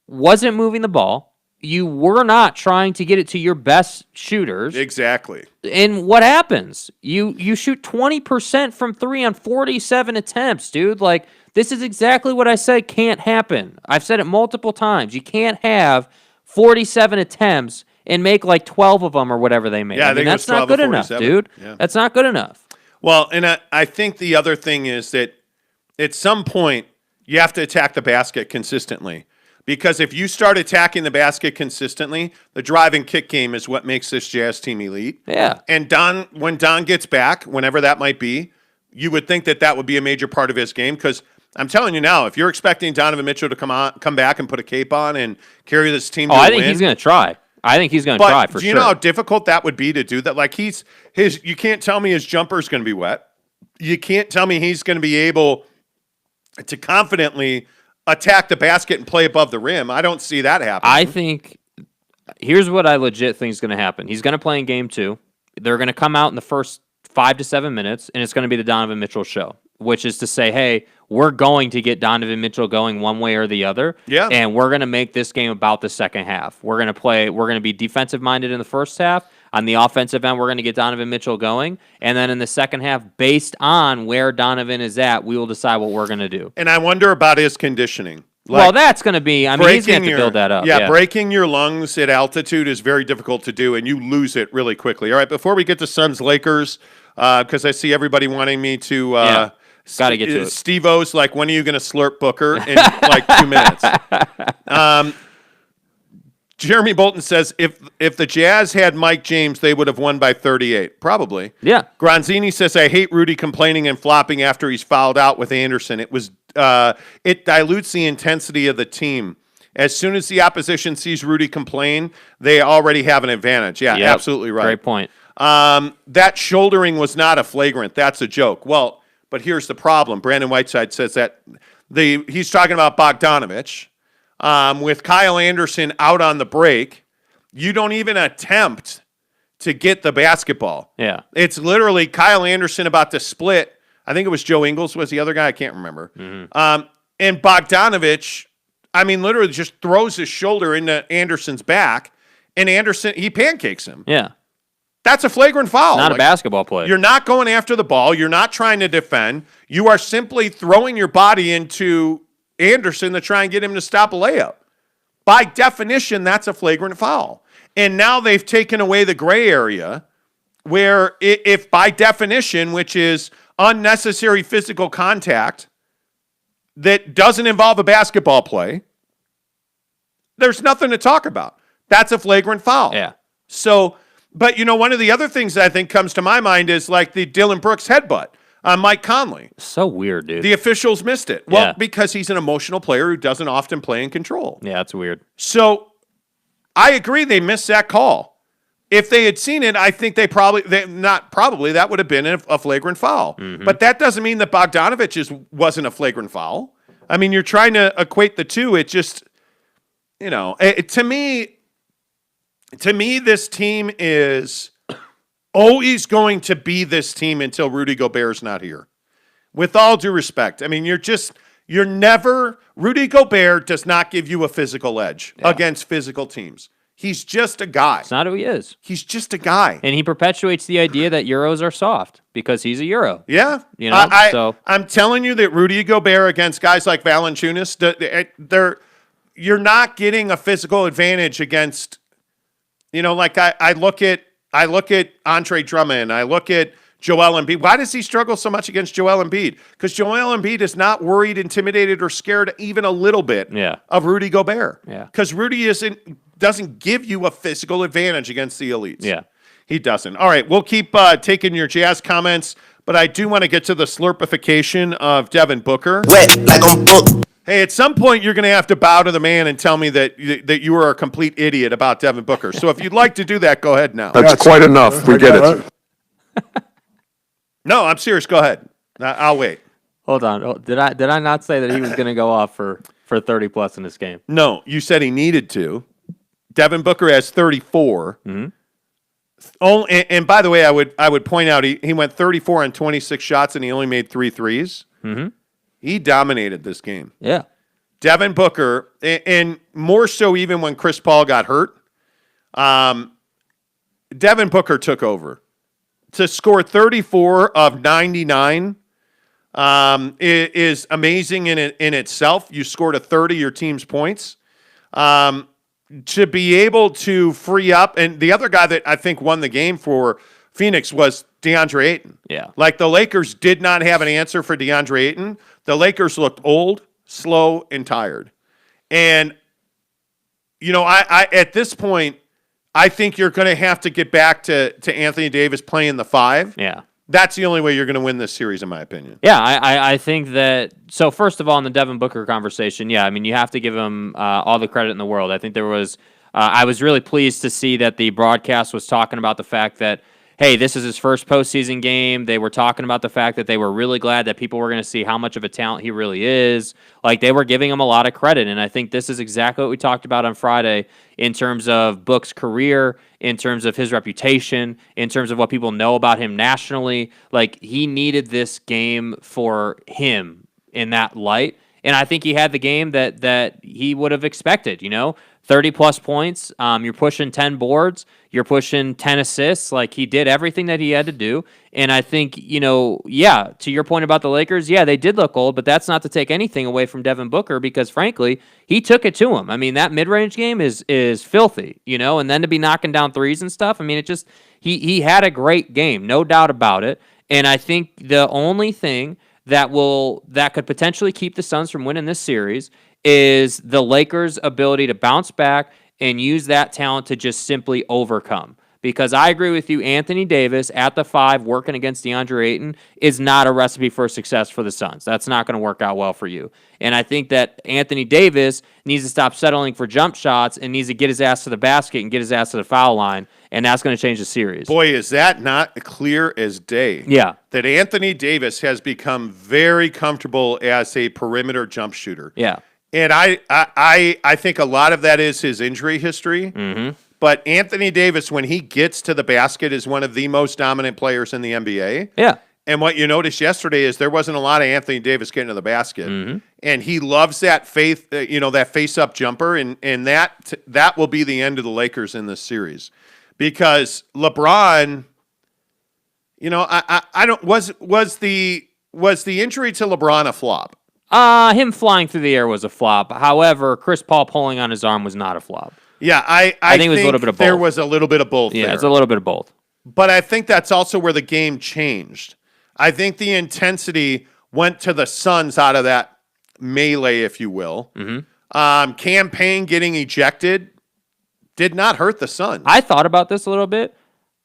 wasn't moving the ball. You were not trying to get it to your best shooters. Exactly. And what happens? You shoot 20% from 3 on 47 attempts, dude. Like, this is exactly what I said can't happen. I've said it multiple times. You can't have 47 attempts and make like 12 of them or whatever they make. Yeah, I mean, that's not good enough, dude. Yeah. That's not good enough. Well, and I think the other thing is that at some point you have to attack the basket consistently. Because if you start attacking the basket consistently, the drive and kick game is what makes this Jazz team elite. Yeah. And when Don gets back, whenever that might be, you would think that would be a major part of his game. Because I'm telling you now, if you're expecting Donovan Mitchell to come back and put a cape on and carry this team to I a think win, he's going to try. I think he's going to try for sure. Do you know how difficult that would be to do that? Like you can't tell me his jumper is going to be wet. You can't tell me he's going to be able to confidently attack the basket and play above the rim. I don't see that happening. I think here's what I legit think is going to happen. He's going to play in game 2. They're going to come out in the first 5 to 7 minutes, and it's going to be the Donovan Mitchell show, which is to say, hey, we're going to get Donovan Mitchell going one way or the other. Yeah. And we're going to make this game about the second half. We're going to be defensive minded in the first half. On the offensive end, we're going to get Donovan Mitchell going. And then in the second half, based on where Donovan is at, we will decide what we're going to do. And I wonder about his conditioning. Well, that's going to be, he's going to have to build that up. Yeah, breaking your lungs at altitude is very difficult to do, and you lose it really quickly. All right, before we get to Suns-Lakers, because I see everybody wanting me to got to get to it. Steve-O's like, when are you going to slurp Booker in like 2 minutes? Jeremy Bolton says, if the Jazz had Mike James, they would have won by 38. Probably. Yeah. Granzini says, I hate Rudy complaining and flopping after he's fouled out with Anderson. It dilutes the intensity of the team. As soon as the opposition sees Rudy complain, they already have an advantage. Yeah, Yep. absolutely right. Great point. That shouldering was not a flagrant. That's a joke. Well, but here's the problem. Brandon Whiteside says that he's talking about Bogdanovich. With Kyle Anderson out on the break, you don't even attempt to get the basketball. Yeah. It's literally Kyle Anderson about to split. I think it was Joe Ingles was the other guy. I can't remember. Mm-hmm. And Bogdanovich, literally just throws his shoulder into Anderson's back, and Anderson, he pancakes him. Yeah. That's a flagrant foul. Not a basketball play. You're not going after the ball. You're not trying to defend. You are simply throwing your body into Anderson to try and get him to stop a layup. By definition, that's a flagrant foul. And now they've taken away the gray area where if by definition, which is unnecessary physical contact that doesn't involve a basketball play, there's nothing to talk about. That's a flagrant foul. Yeah. So, but one of the other things that I think comes to my mind is like the Dylan Brooks headbutt on Mike Conley. So weird, dude. The officials missed it. Well, Yeah. because he's an emotional player who doesn't often play in control. Yeah, that's weird. So I agree they missed that call. If they had seen it, I think that would have been a flagrant foul. Mm-hmm. But that doesn't mean that Bogdanovich wasn't a flagrant foul. You're trying to equate the two. It just, to me, this team is always going to be this team until Rudy Gobert's not here. With all due respect. Rudy Gobert does not give you a physical edge against physical teams. He's just a guy. It's not who he is. He's just a guy. And he perpetuates the idea that Euros are soft because he's a Euro. Yeah. You know, I'm telling you that Rudy Gobert against guys like Valanciunas, you're not getting a physical advantage against, like I look at Andre Drummond, I look at Joel Embiid. Why does he struggle so much against Joel Embiid? Because Joel Embiid is not worried, intimidated, or scared even a little bit of Rudy Gobert. Yeah. Because Rudy doesn't give you a physical advantage against the elites. Yeah. He doesn't. All right, we'll keep taking your Jazz comments, but I do want to get to the slurpification of Devin Booker. Wet like on book. Hey, at some point you're going to have to bow to the man and tell me that you are a complete idiot about Devin Booker. So if you'd like to do that, go ahead now. That's quite enough. We get it. No, I'm serious. Go ahead. I'll wait. Hold on. Oh, did I not say that he was going to go off for 30 plus in this game? No, you said he needed to. Devin Booker has 34. Mm-hmm. Oh, and by the way, I would point out he went 34 on 26 shots and he only made 3 threes. Mm-hmm. He dominated this game. Yeah. Devin Booker, and more so even when Chris Paul got hurt, Devin Booker took over. To score 34 of 99 is amazing in itself. You scored a third of your team's points. To be able to free up, and the other guy that I think won the game for Phoenix was DeAndre Ayton. Yeah. Like the Lakers did not have an answer for DeAndre Ayton. The Lakers looked old, slow, and tired. And, I at this point, I think you're going to have to get back to Anthony Davis playing the 5. Yeah. That's the only way you're going to win this series, in my opinion. Yeah, I think that. So first of all, in the Devin Booker conversation, yeah, I mean, you have to give him all the credit in the world. I think there was. I was really pleased to see that the broadcast was talking about the fact that, hey, this is his first postseason game. They were talking about the fact that they were really glad that people were going to see how much of a talent he really is. Like, they were giving him a lot of credit, and I think this is exactly what we talked about on Friday in terms of Book's career, in terms of his reputation, in terms of what people know about him nationally. Like, he needed this game for him in that light, and I think he had the game that he would have expected, 30-plus points, you're pushing 10 boards, you're pushing 10 assists. Like, he did everything that he had to do. And I think, to your point about the Lakers, yeah, they did look old, but that's not to take anything away from Devin Booker because, frankly, he took it to him. I mean, that mid-range game is filthy, and then to be knocking down threes and stuff, I mean, it just he had a great game, no doubt about it. And I think the only thing that could potentially keep the Suns from winning this series is the Lakers' ability to bounce back and use that talent to just simply overcome. Because I agree with you, Anthony Davis at the 5 working against DeAndre Ayton is not a recipe for success for the Suns. That's not going to work out well for you. And I think that Anthony Davis needs to stop settling for jump shots and needs to get his ass to the basket and get his ass to the foul line, and that's going to change the series. Boy, is that not clear as day. Yeah. That Anthony Davis has become very comfortable as a perimeter jump shooter. Yeah. And I think a lot of that is his injury history. Mm-hmm. But Anthony Davis, when he gets to the basket, is one of the most dominant players in the NBA. Yeah. And what you noticed yesterday is there wasn't a lot of Anthony Davis getting to the basket. Mm-hmm. And he loves that that face-up jumper, and that will be the end of the Lakers in this series. Because LeBron, I don't was the injury to LeBron a flop? Him flying through the air was a flop. However, Chris Paul pulling on his arm was not a flop. Yeah, I think it was a little bit of both. There was a little bit of both. Yeah, there. it's a little bit of both. But I think that's also where the game changed. I think the intensity went to the Suns out of that melee, if you will. Mm-hmm. Cam Payne getting ejected did not hurt the Suns. I thought about this a little bit.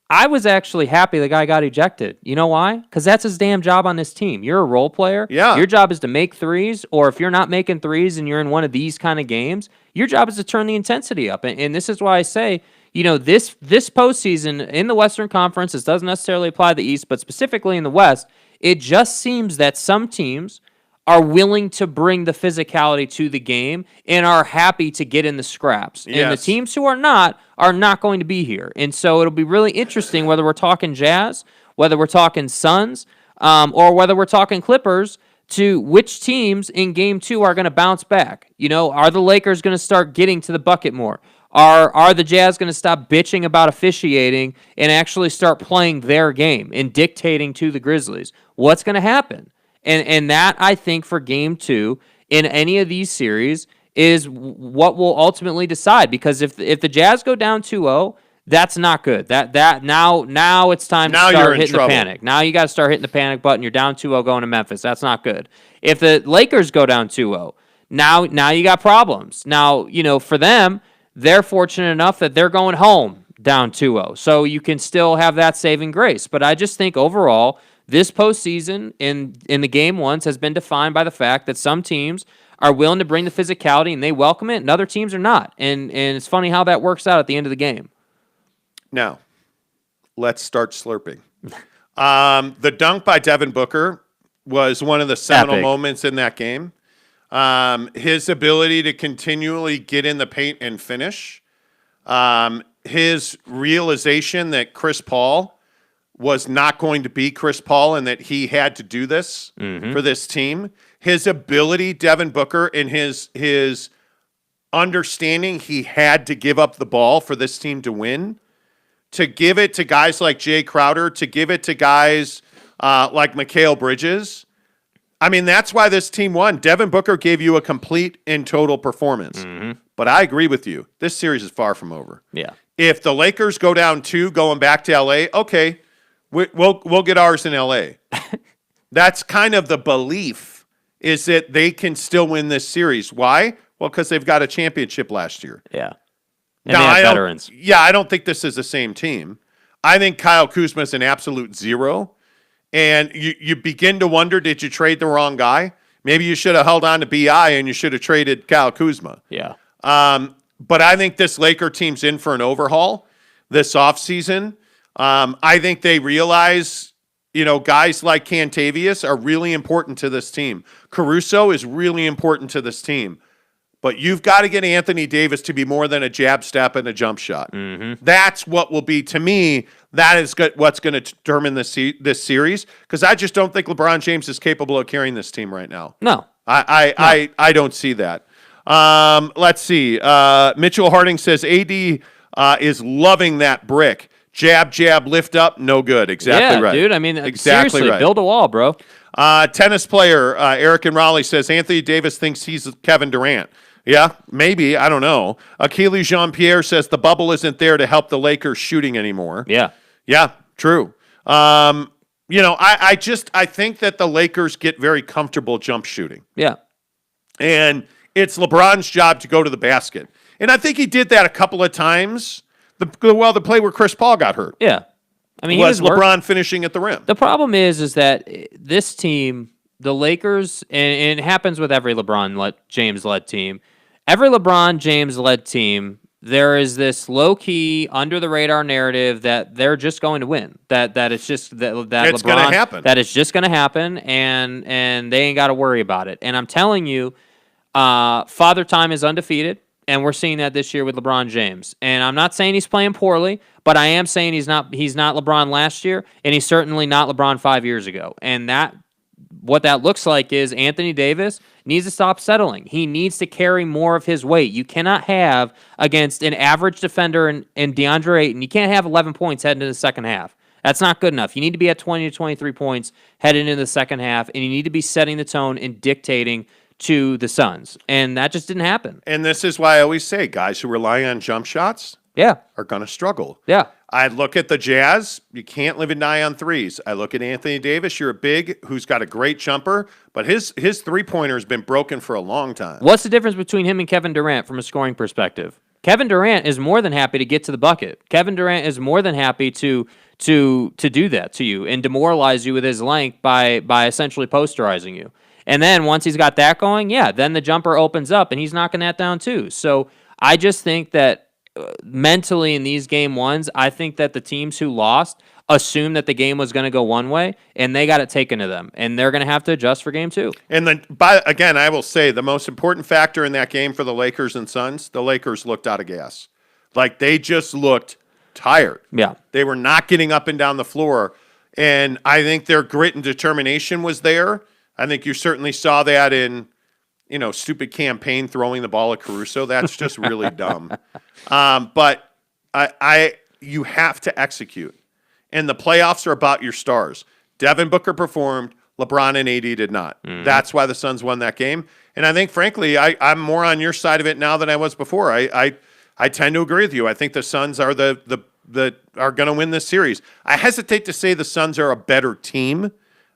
I was actually happy the guy got ejected. You know why? Because that's his damn job on this team. You're a role player. Yeah. Your job is to make threes, or if you're not making threes and you're in one of these kind of games, your job is to turn the intensity up. And this is why I say, this postseason in the Western Conference, this doesn't necessarily apply to the East, but specifically in the West, it just seems that some teams are willing to bring the physicality to the game and are happy to get in the scraps. Yes. And the teams who are not going to be here. And so it'll be really interesting whether we're talking Jazz, whether we're talking Suns, or whether we're talking Clippers, to which teams in Game 2 are going to bounce back. Are the Lakers going to start getting to the bucket more? Are the Jazz going to stop bitching about officiating and actually start playing their game and dictating to the Grizzlies? What's going to happen? And that, I think, for Game 2 in any of these series is what will ultimately decide. Because if the Jazz go down 2-0, that's not good. Now it's time to Now you're start in hitting trouble. the panic. Now you got to start hitting the panic button. You're down 2-0 going to Memphis. That's not good. If the Lakers go down 2-0, now you got problems. Now, for them, they're fortunate enough that they're going home down 2-0. So you can still have that saving grace. But I just think overall, this postseason in the game ones has been defined by the fact that some teams are willing to bring the physicality and they welcome it, and other teams are not. And it's funny how that works out at the end of the game. Now, let's start slurping. The dunk by Devin Booker was one of the seminal Epic. moments in that game. His ability to continually get in the paint and finish. His realization that Chris Paul was not going to be Chris Paul and that he had to do this for this team. His ability, Devin Booker, and his understanding he had to give up the ball for this team to win, to give it to guys like Jay Crowder, to give it to guys like Mikal Bridges. I mean, that's why this team won. Devin Booker gave you a complete and total performance. But I agree with you. This series is far from over. Yeah. If the Lakers go down 2 going back to LA, okay, we'll get ours in LA. That's kind of the belief, is that they can still win this series. Why? Well, because they've got a championship last year. Yeah. And they have veterans. I don't think this is the same team. I think Kyle Kuzma is an absolute zero. And you begin to wonder, did you trade the wrong guy? Maybe you should have held on to BI and you should have traded Kyle Kuzma. Yeah. But I think this Laker team's in for an overhaul this offseason. I think they realize, guys like Cantavius are really important to this team. Caruso is really important to this team. But you've got to get Anthony Davis to be more than a jab step and a jump shot. That's what will be, to me, that is what's going to determine this series, because I just don't think LeBron James is capable of carrying this team right now. No. I don't see that. Let's see. Mitchell Harding says AD is loving that brick. Jab, jab, lift up, no good. Exactly right. Dude. I mean, exactly seriously, right. build a wall, bro. Tennis player Eric and Raleigh says Anthony Davis thinks he's Kevin Durant. Yeah, maybe. I don't know. Achilles Jean-Pierre says the bubble isn't there to help the Lakers shooting anymore. Yeah. Yeah, true. I think that the Lakers get very comfortable jump shooting. Yeah. And it's LeBron's job to go to the basket. And I think he did that a couple of times. The play where Chris Paul got hurt. Yeah. I mean, was LeBron finishing at the rim. The problem is that this team, the Lakers, and it happens with every LeBron James-led team, every LeBron James-led team, there is this low-key, under-the-radar narrative that they're just going to win. That it's just that it's going to happen. That it's just going to happen, and they ain't got to worry about it. And I'm telling you, Father Time is undefeated, and we're seeing that this year with LeBron James. And I'm not saying he's playing poorly, but I am saying he's not LeBron last year, and he's certainly not LeBron 5 years ago. And what that looks like is Anthony Davis needs to stop settling. He needs to carry more of his weight. You cannot have, against an average defender and DeAndre Ayton, you can't have 11 points heading into the second half. That's not good enough. You need to be at 20 to 23 points heading into the second half, and you need to be setting the tone and dictating to the Suns. And that just didn't happen. And this is why I always say guys who rely on jump shots are going to struggle. Yeah. I look at the Jazz. You can't live and die on threes. I look at Anthony Davis. You're a big who's got a great jumper, but his three-pointer has been broken for a long time. What's the difference between him and Kevin Durant from a scoring perspective? Kevin Durant is more than happy to get to the bucket. Kevin Durant is more than happy to do that to you and demoralize you with his length by essentially posterizing you. And then once he's got that going, then the jumper opens up and he's knocking that down too. So I just think that mentally in these game ones, I think that the teams who lost assumed that the game was going to go one way, and they got it taken to them, and they're going to have to adjust for game 2. And then, again, I will say the most important factor in that game for the Lakers and Suns, the Lakers looked out of gas. Like, they just looked tired. Yeah. They were not getting up and down the floor, and I think their grit and determination was there. I think you certainly saw that in stupid campaign throwing the ball at Caruso. That's just really dumb. But you have to execute. And the playoffs are about your stars. Devin Booker performed. LeBron and AD did not. That's why the Suns won that game. And I think, frankly, I'm more on your side of it now than I was before. I tend to agree with you. I think the Suns are are going to win this series. I hesitate to say the Suns are a better team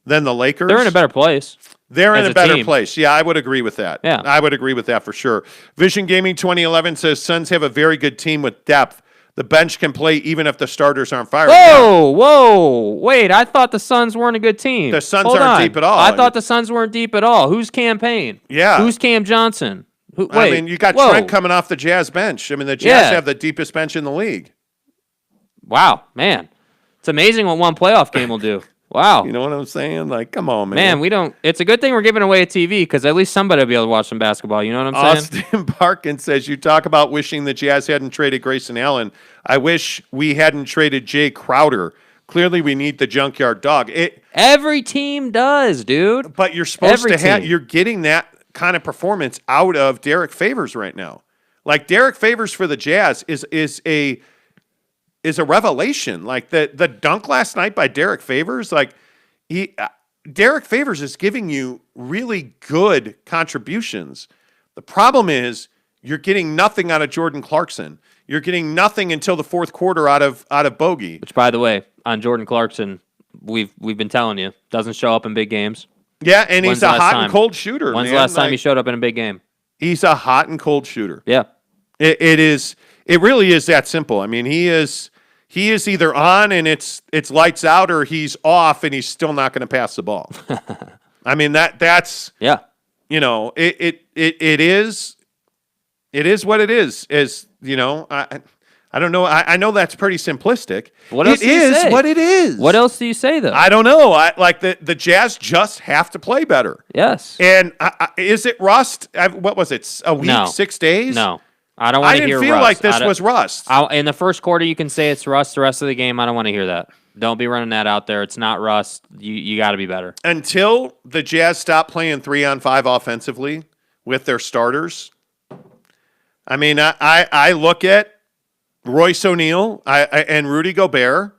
than the Lakers. They're in a better place. They're in a better team. place. Yeah, I would agree with that. Yeah. I would agree with that for sure. Vision Gaming 2011 says Suns have a very good team with depth. The bench can play even if the starters aren't fired. Whoa. Wait, I thought the Suns weren't a good team. The Suns Hold aren't on. deep at all. I thought the Suns weren't deep at all. Who's Campaign? Yeah. Who's Cam Johnson? Wait, you got Trent coming off the Jazz bench. The Jazz have the deepest bench in the league. Wow, man. It's amazing what one playoff game will do. Wow. You know what I'm saying? Like, come on, man. Man, it's a good thing we're giving away a TV because at least somebody will be able to watch some basketball. You know what I'm saying? Austin Parkin says, you talk about wishing the Jazz hadn't traded Grayson Allen. I wish we hadn't traded Jay Crowder. Clearly, we need the junkyard dog. Every team does, dude. But you're supposed to have, you're getting that kind of performance out of Derek Favors right now. Like, Derek Favors for the Jazz is a revelation. Like the dunk last night by Derek Favors, Derek Favors is giving you really good contributions. The problem is you're getting nothing out of Jordan Clarkson. You're getting nothing until the fourth quarter out of Bogey. Which, by the way, on Jordan Clarkson, we've been telling you, doesn't show up in big games. Yeah, and he's a hot and cold shooter. When's the last time he showed up in a big game? He's a hot and cold shooter. Yeah. It really is that simple. He is either on and it's lights out, or he's off and he's still not going to pass the ball. That's yeah. It is what it is. I don't know. I know that's pretty simplistic. What else do you say? What it is. What else do you say though? I don't know. The Jazz just have to play better. Yes. And is it rust? What was it? A week? No. 6 days? No. I don't want to hear rust. I didn't feel like this was rust. In the first quarter, you can say it's rust. The rest of the game, I don't want to hear that. Don't be running that out there. It's not rust. You got to be better. Until the Jazz stop playing 3-on-5 offensively with their starters. I look at Royce O'Neal and Rudy Gobert.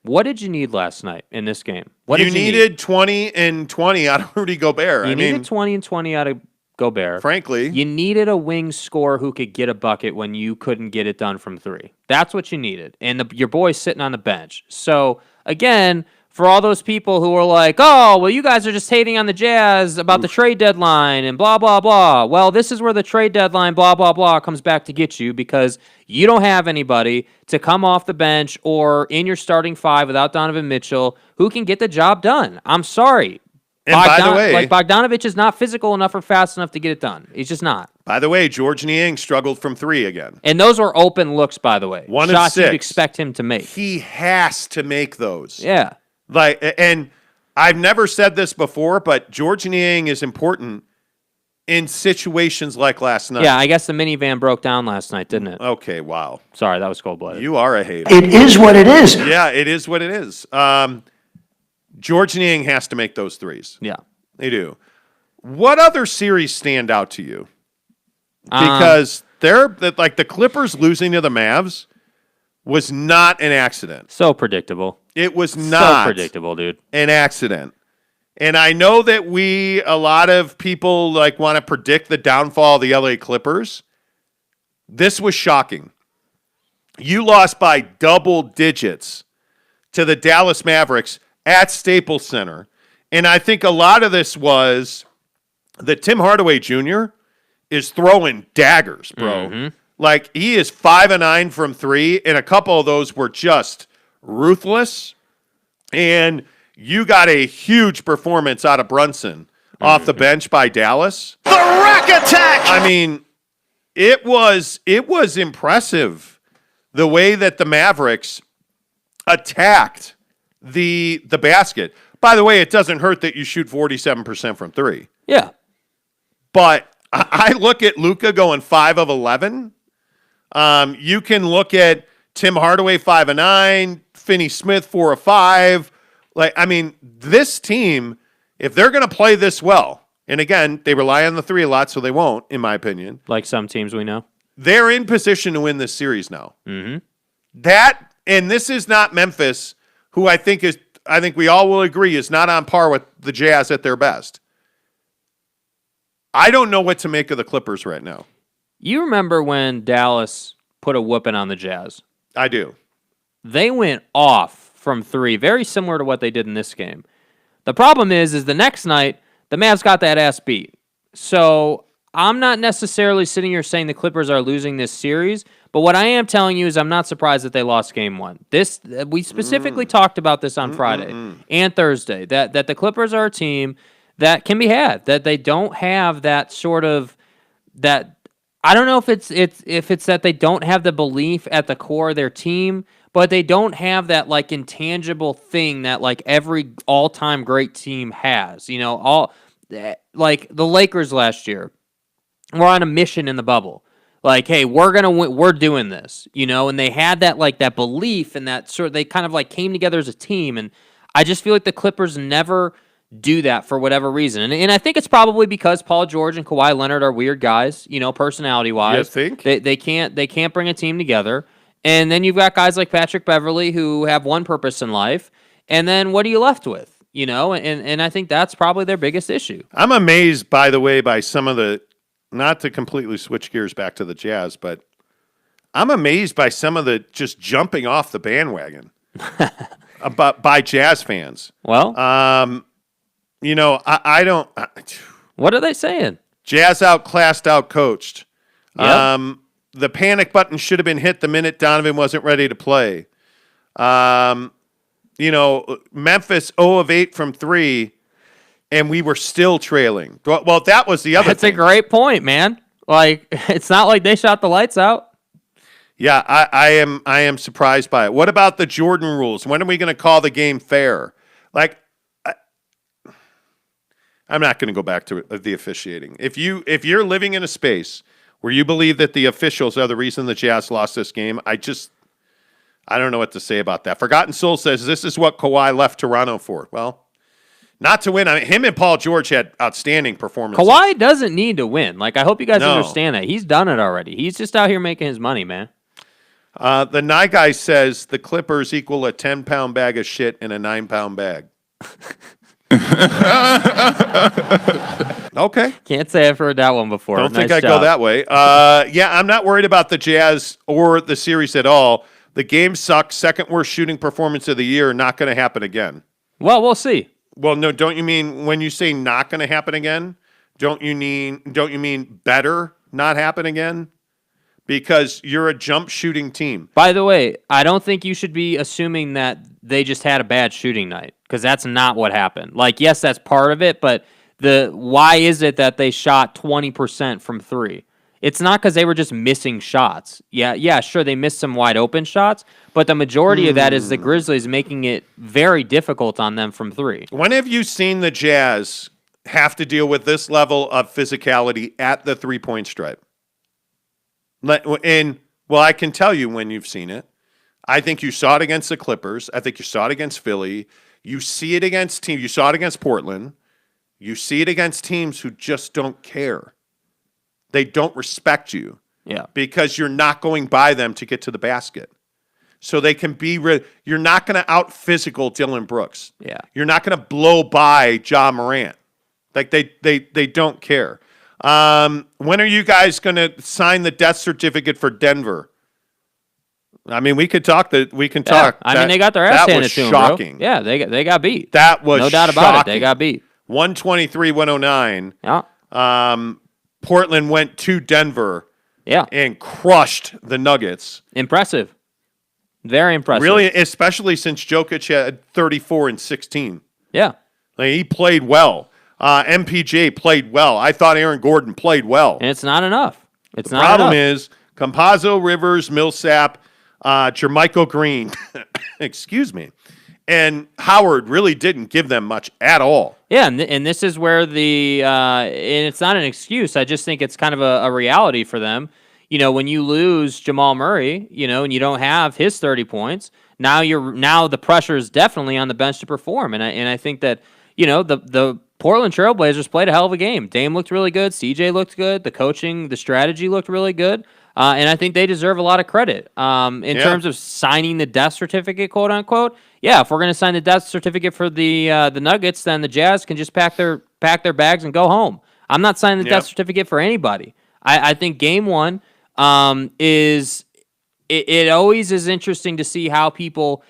What did you need last night in this game? You needed 20 and 20 out of Rudy Gobert. You needed 20 and 20 out of Gobert. Frankly. You needed a wing scorer who could get a bucket when you couldn't get it done from three. That's what you needed. And your boy's sitting on the bench. So, again, for all those people who are like, oh, well, you guys are just hating on the Jazz about the trade deadline and blah, blah, blah. Well, this is where the trade deadline, blah, blah, blah, comes back to get you because you don't have anybody to come off the bench or in your starting five without Donovan Mitchell who can get the job done. I'm sorry. And by the way, Bogdanovich is not physical enough or fast enough to get it done. He's just not. By the way, George Niang struggled from three again. And those were open looks, by the way. 1 of Shots 6. you'd expect him to make. He has to make those. Yeah. And I've never said this before, but George Niang is important in situations like last night. Yeah, I guess the minivan broke down last night, didn't it? Okay, wow. Sorry, that was cold-blooded. You are a hater. It is what it is. Yeah, it is what it is. George Niang has to make those threes. Yeah. They do. What other series stand out to you? Because they're like the Clippers losing to the Mavs was not an accident. So predictable. It was not so predictable, dude. An accident. And I know that a lot of people want to predict the downfall of the LA Clippers. This was shocking. You lost by double digits to the Dallas Mavericks at Staples Center. And I think a lot of this was that Tim Hardaway Jr. is throwing daggers, bro. Mm-hmm. He is 5 of 9 from 3, and a couple of those were just ruthless. And you got a huge performance out of Brunson off the bench by Dallas. The rack attack! It was impressive the way that the Mavericks attacked the basket. By the way, it doesn't hurt that you shoot 47% from 3. Yeah. But I look at Luka going 5 of 11. You can look at Tim Hardaway 5 of 9, Finney Smith 4 of 5. This team, if they're going to play this well, And again, they rely on the three a lot, so they won't, in my opinion. Like some teams we know. They're in position to win this series now. Mm-hmm. And this is not Memphis, who I think we all will agree is not on par with the Jazz at their best. I don't know what to make of the Clippers right now. You remember when Dallas put a whooping on the Jazz? I do. They went off from three, very similar to what they did in this game. The problem is the next night, the Mavs got that ass beat. So I'm not necessarily sitting here saying the Clippers are losing this series, but what I am telling you is I'm not surprised that they lost game one. We specifically talked about this on Friday and Thursday, that the Clippers are a team that can be had, that they don't have that sort of that. I don't know if it's that they don't have the belief at the core of their team, but they don't have that like intangible thing that like every all-time great team has. You know, all like the Lakers last year were on a mission in the bubble. Like, hey, we're gonna win, we're doing this, you know, and they had that like that belief and that sort of, they kind of like came together as a team, and I just feel like the Clippers never do that for whatever reason, and I think it's probably because Paul George and Kawhi Leonard are weird guys, you know, personality wise. You think they can't bring a team together, and then you've got guys like Patrick Beverley who have one purpose in life, and then what are you left with, you know, and I think that's probably their biggest issue. I'm amazed, by the way, by some of the. Not to completely switch gears back to the Jazz, but I'm amazed by some of the just jumping off the bandwagon by Jazz fans. Well, you know, I don't. What are they saying? Jazz outclassed, outcoached. Yep. The panic button should have been hit the minute Donovan wasn't ready to play. You know, Memphis 0 of 8 from 3. And we were still trailing. Well, that was the other That's thing. a great point, man. Like, it's not like they shot the lights out. Yeah, I am surprised by it. What about the Jordan rules? When are we going to call the game fair? Like, I'm not going to go back to the officiating. If you're living in a space where you believe that the officials are the reason the Jazz lost this game, I don't know what to say about that. Forgotten Soul says this is what Kawhi left Toronto for. Well, not to win. I mean, him and Paul George had outstanding performances. Kawhi doesn't need to win. Like, I hope you guys No. understand that. He's done it already. He's just out here making his money, man. The Nye guy says the Clippers equal a 10-pound bag of shit in a 9-pound bag. Okay. Can't say I've heard that one before. Don't think Nice I'd job. go that way. Yeah, I'm not worried about the Jazz or the series at all. The game sucks. Second worst shooting performance of the year. Not going to happen again. Well, we'll see. Well, no, don't you mean when you say not going to happen again? Don't you mean better not happen again? Because you're a jump shooting team. By the way, I don't think you should be assuming that they just had a bad shooting night, because that's not what happened. Like, yes, that's part of it, but why is it that they shot 20% from 3? It's not because they were just missing shots. Yeah, sure, they missed some wide open shots, but the majority of that is the Grizzlies making it very difficult on them from 3. When have you seen the Jazz have to deal with this level of physicality at the three-point stripe? And, well, I can tell you when you've seen it. I think you saw it against the Clippers. I think you saw it against Philly. You see it against teams. You saw it against Portland. You see it against teams who just don't care. They don't respect you. Yeah. Because you're not going by them to get to the basket. So they can be you're not going to out-physical Dylan Brooks. Yeah. You're not going to blow by Ja Morant. Like, they don't care. When are you guys going to sign the death certificate for Denver? I mean, we could talk. We can talk. I mean, they got their ass handed to them, bro. Shocking. Yeah, they got beat. That was no doubt shocking. about it. They got beat. 123-109. Yeah. Portland went to Denver. Yeah. And crushed the Nuggets. Impressive. Very impressive. Really, especially since Jokic had 34 and 16. Yeah. Like, he played well. MPJ played well. I thought Aaron Gordon played well. And it's not enough. It's the not problem enough. is Campazzo, Rivers, Millsap, Jermichael Green, excuse me, and Howard really didn't give them much at all. Yeah, and this is where and it's not an excuse. I just think it's kind of a reality for them. You know, when you lose Jamal Murray, you know, and you don't have his 30 points, now the pressure is definitely on the bench to perform. And I think that, you know, the Portland Trailblazers played a hell of a game. Dame looked really good. CJ looked good. The coaching, the strategy looked really good. And I think they deserve a lot of credit. In terms of signing the death certificate, quote unquote. Yeah, if we're going to sign the death certificate for the Nuggets, then the Jazz can just pack their bags and go home. I'm not signing the death certificate for anybody. I think game one is it always is interesting to see how people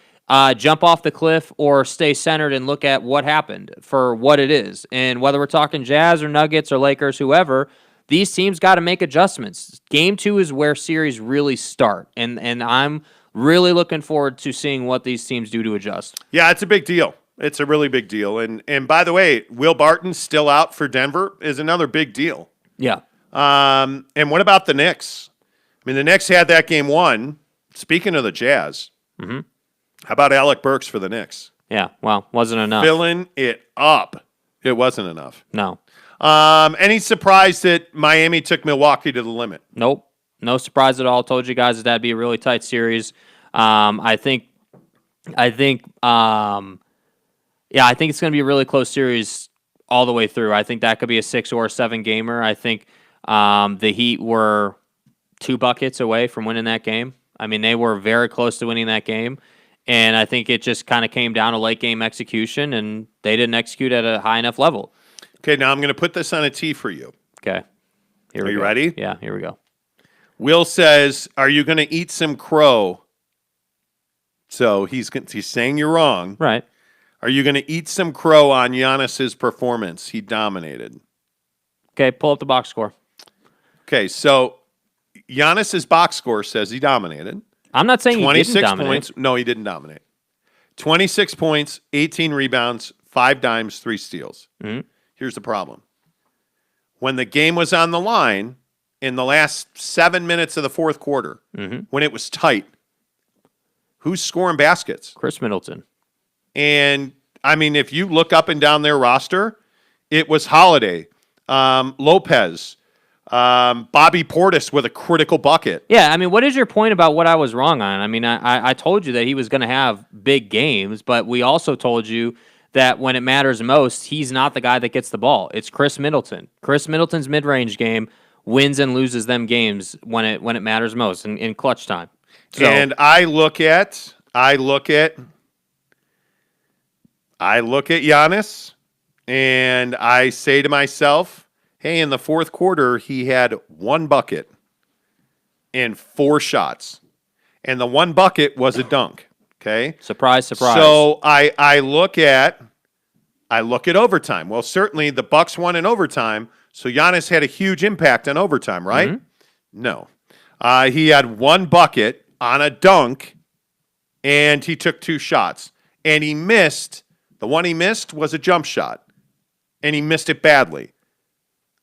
jump off the cliff or stay centered and look at what happened for what it is. And whether we're talking Jazz or Nuggets or Lakers, whoever, these teams got to make adjustments. Game two is where series really start. And I'm really looking forward to seeing what these teams do to adjust. Yeah, it's a big deal. It's a really big deal. And by the way, Will Barton still out for Denver is another big deal. Yeah. And what about the Knicks? I mean, the Knicks had that game won. Speaking of the Jazz, how about Alec Burks for the Knicks? Yeah, well, wasn't enough. Filling it up. It wasn't enough. No. Any surprise that Miami took Milwaukee to the limit? Nope. No surprise at all. Told you guys that'd be a really tight series. I think it's going to be a really close series all the way through. I think that could be a 6 or a 7 gamer. I think the Heat were 2 buckets away from winning that game. I mean, they were very close to winning that game. And I think it just kind of came down to late game execution, and they didn't execute at a high enough level. Okay, now I'm going to put this on a tee for you. Okay. Are you ready? Yeah, here we go. Will says, are you going to eat some crow? So he's saying you're wrong. Right. Are you going to eat some crow on Giannis's performance? He dominated. Okay, pull up the box score. Okay, so Giannis's box score says he dominated. I'm not saying he didn't dominate. Points. No, he didn't dominate. 26 points, 18 rebounds, 5 dimes, 3 steals. Mm-hmm. Here's the problem. When the game was on the line in the last 7 minutes of the fourth quarter, when it was tight, who's scoring baskets? Chris Middleton. And, I mean, if you look up and down their roster, it was Holiday, Lopez, Bobby Portis with a critical bucket. Yeah, I mean, what is your point about what I was wrong on? I mean, I told you that he was going to have big games, but we also told you that when it matters most, he's not the guy that gets the ball. It's Chris Middleton. Chris Middleton's mid-range game wins and loses them games when it matters most in clutch time. So, and I look at Giannis, and I say to myself, hey, in the fourth quarter, he had 1 bucket and 4 shots. And the 1 bucket was a dunk. Okay? surprise. So I look at overtime. Well, certainly the Bucks won in overtime, so Giannis had a huge impact on overtime, right? Mm-hmm. No. He had 1 bucket on a dunk, and he took 2 shots. And he missed. The one he missed was a jump shot, and he missed it badly.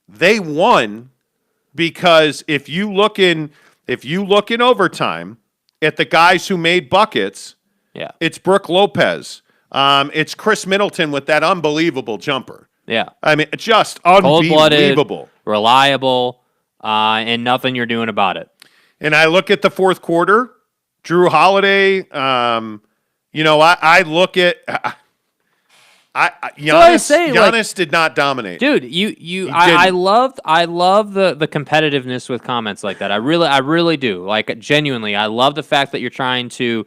They won because if you look in overtime at the guys who made buckets, it's Brook Lopez. It's Chris Middleton with that unbelievable jumper. Yeah. I mean, just unbelievable. Reliable, and nothing you're doing about it. And I look at the fourth quarter, Drew Holiday, I look at Giannis did not dominate. Dude, I love the competitiveness with comments like that. I really do. Like, genuinely, I love the fact that you're trying to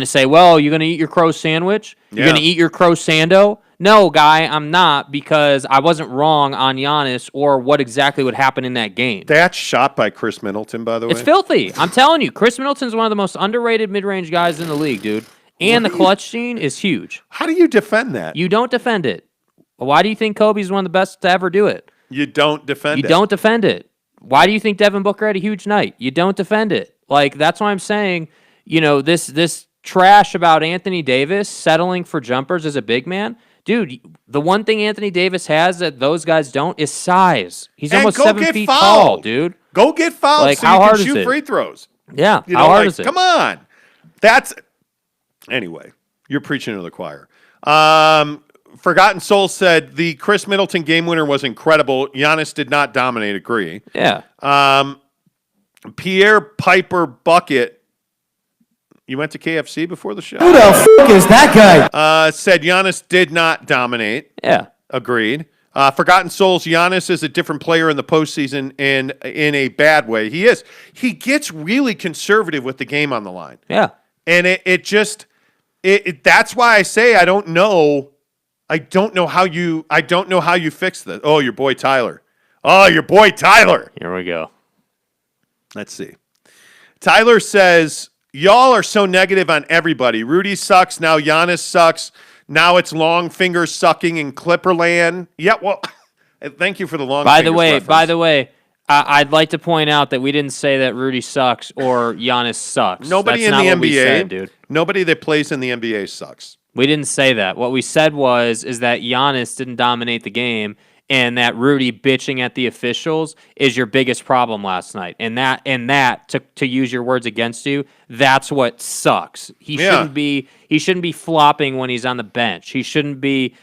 say, well, you're going to eat your crow sandwich? You're going to eat your crow sando? No, guy, I'm not, because I wasn't wrong on Giannis or what exactly would happen in that game. That shot by Chris Middleton, by the way. It's filthy. I'm telling you, Chris Middleton's one of the most underrated mid-range guys in the league, dude. And the clutch gene is huge. How do you defend that? You don't defend it. Why do you think Kobe's one of the best to ever do it? You don't defend it. You don't defend it. Why do you think Devin Booker had a huge night? You don't defend it. Like, that's why I'm saying, this trash about Anthony Davis settling for jumpers as a big man. Dude, the one thing Anthony Davis has that those guys don't is size. He's almost 7 feet tall, dude. Go get fouled like, so how you hard can is shoot it? free throws. Yeah, how hard is it? Come on. Anyway, you're preaching to the choir. Forgotten Soul said the Chris Middleton game winner was incredible. Giannis did not dominate. Agree. Yeah. Pierre Piper Bucket. You went to KFC before the show? Who the fuck is that guy? Said Giannis did not dominate. Yeah. Agreed. Forgotten Souls, Giannis is a different player in the postseason and in a bad way. He is. He gets really conservative with the game on the line. Yeah. And that's why I say I don't know how you fix this. Oh, your boy Tyler. Here we go. Let's see. Tyler says, y'all are so negative on everybody. Rudy sucks. Now Giannis sucks. Now it's long finger sucking in Clipperland. Yeah, well, thank you for the long By fingers the way, I'd like to point out that we didn't say that Rudy sucks or Giannis sucks. Nobody That's in the not what we NBA, said, dude. Nobody that plays in the NBA sucks. We didn't say that. What we said is that Giannis didn't dominate the game, and that Rudy bitching at the officials is your biggest problem last night. And that to use your words against you, that's what sucks. He shouldn't be flopping when he's on the bench. He shouldn't be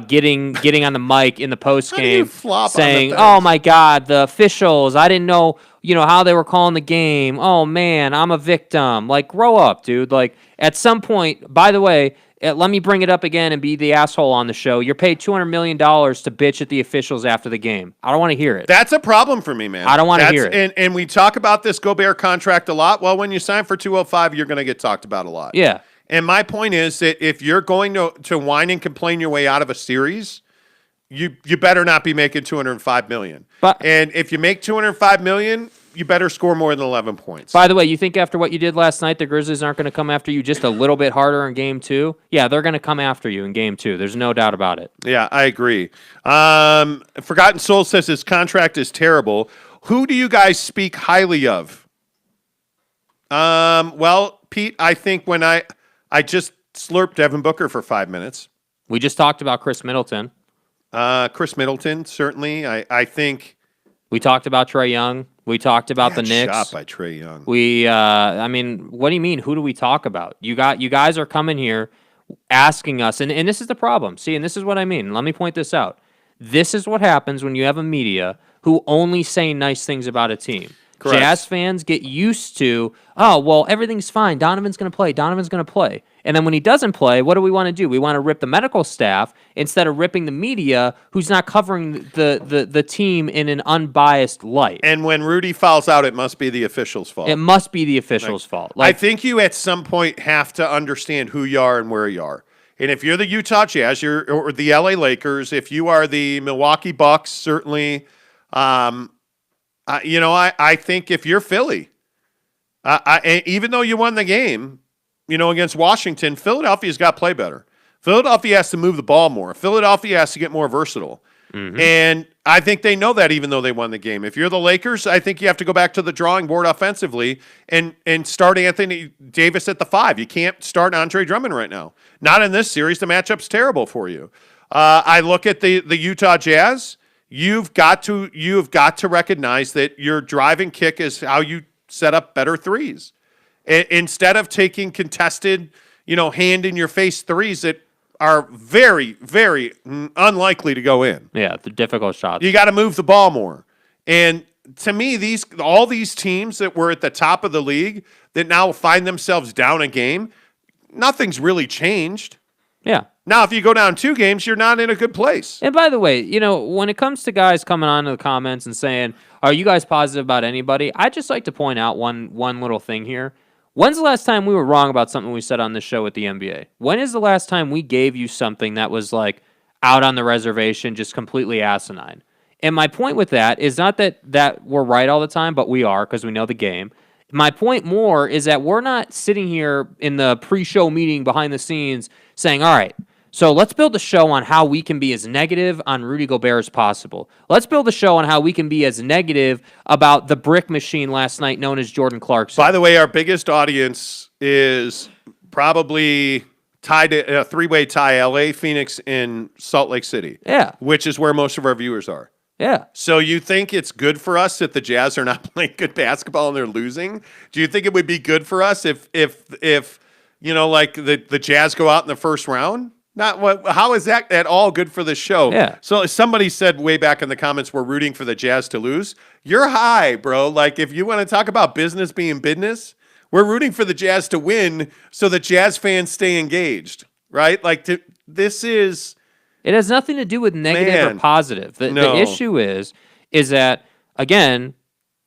getting on the mic in the post game saying, "Oh my God, the officials! I didn't know, how they were calling the game. Oh man, I'm a victim." Like, grow up, dude. Like, at some point, by the way. Let me bring it up again and be the asshole on the show. You're paid $200 million to bitch at the officials after the game. I don't want to hear it. That's a problem for me, man. I don't want to hear it. And we talk about this Gobert contract a lot. Well, when you sign for 205, you're going to get talked about a lot. Yeah. And my point is that if you're going to whine and complain your way out of a series, you better not be making $205 million. And if you make $205 million, you better score more than 11 points. By the way, you think after what you did last night, the Grizzlies aren't going to come after you just a little bit harder in Game 2? Yeah, they're going to come after you in Game 2. There's no doubt about it. Yeah, I agree. Forgotten Soul says his contract is terrible. Who do you guys speak highly of? Well, Pete, I think when I just slurped Devin Booker for 5 minutes. We just talked about Chris Middleton. Chris Middleton, certainly. I think... We talked about Trae Young. We talked about the Knicks. Shot by Trae Young. What do you mean? Who do we talk about? You guys are coming here asking us, and this is the problem. See, and this is what I mean. Let me point this out. This is what happens when you have a media who only say nice things about a team. Correct. Jazz fans get used to, oh, well, everything's fine. Donovan's going to play. And then when he doesn't play, what do we want to do? We want to rip the medical staff instead of ripping the media who's not covering the team in an unbiased light. And when Rudy fouls out, it must be the officials' fault. It must be the officials' fault. I think you at some point have to understand who you are and where you are. And if you're the Utah Jazz, or the LA Lakers, if you are the Milwaukee Bucks, certainly, I think if you're Philly, even though you won the game, against Washington, Philadelphia's got to play better. Philadelphia has to move the ball more. Philadelphia has to get more versatile. Mm-hmm. And I think they know that even though they won the game. If you're the Lakers, I think you have to go back to the drawing board offensively and start Anthony Davis at the 5. You can't start Andre Drummond right now. Not in this series. The matchup's terrible for you. I look at the Utah Jazz. You've got to recognize that your driving kick is how you set up better threes. Instead of taking contested, hand-in-your-face threes that are very, very unlikely to go in. Yeah, the difficult shots. You got to move the ball more. And to me, all these teams that were at the top of the league that now find themselves down a game, nothing's really changed. Yeah. Now, if you go down 2 games, you're not in a good place. And by the way, when it comes to guys coming on to the comments and saying, are you guys positive about anybody? I'd just like to point out one little thing here. When's the last time we were wrong about something we said on this show with the NBA? When is the last time we gave you something that was like out on the reservation, just completely asinine? And my point with that is not that we're right all the time, but we are because we know the game. My point more is that we're not sitting here in the pre-show meeting behind the scenes saying, all right, so let's build a show on how we can be as negative on Rudy Gobert as possible. Let's build a show on how we can be as negative about the brick machine last night known as Jordan Clarkson. By the way, our biggest audience is probably tied to a 3-way tie, LA, Phoenix, and Salt Lake City. Yeah. Which is where most of our viewers are. Yeah. So you think it's good for us that the Jazz are not playing good basketball and they're losing? Do you think it would be good for us if the Jazz go out in the first round? How is that at all good for the show? Yeah. So somebody said way back in the comments, we're rooting for the Jazz to lose. You're high, bro. Like, if you want to talk about business being business, we're rooting for the Jazz to win so the Jazz fans stay engaged, right? Like, this is It has nothing to do with negative or Man. positive. The No. issue is that, again,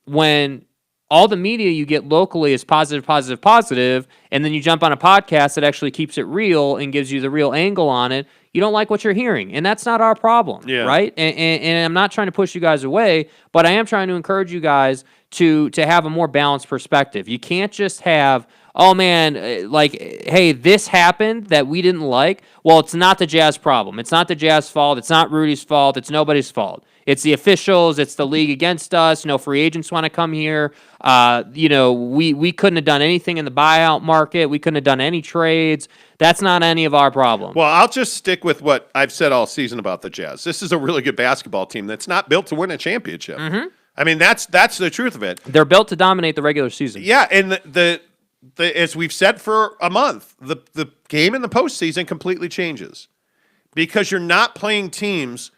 when all the media you get locally is positive, positive, positive, and then you jump on a podcast that actually keeps it real and gives you the real angle on it, you don't like what you're hearing. And that's not our problem, right? And I'm not trying to push you guys away, but I am trying to encourage you guys to have a more balanced perspective. You can't just have, oh man, like, hey, this happened that we didn't like. Well, it's not the Jazz problem. It's not the Jazz fault. It's not Rudy's fault. It's nobody's fault. It's the officials. It's the league against us. No free agents want to come here. We couldn't have done anything in the buyout market. We couldn't have done any trades. That's not any of our problem. Well, I'll just stick with what I've said all season about the Jazz. This is a really good basketball team that's not built to win a championship. I mean, that's the truth of it. They're built to dominate the regular season. Yeah, and the as we've said for a month, the game in the postseason completely changes because you're not playing teams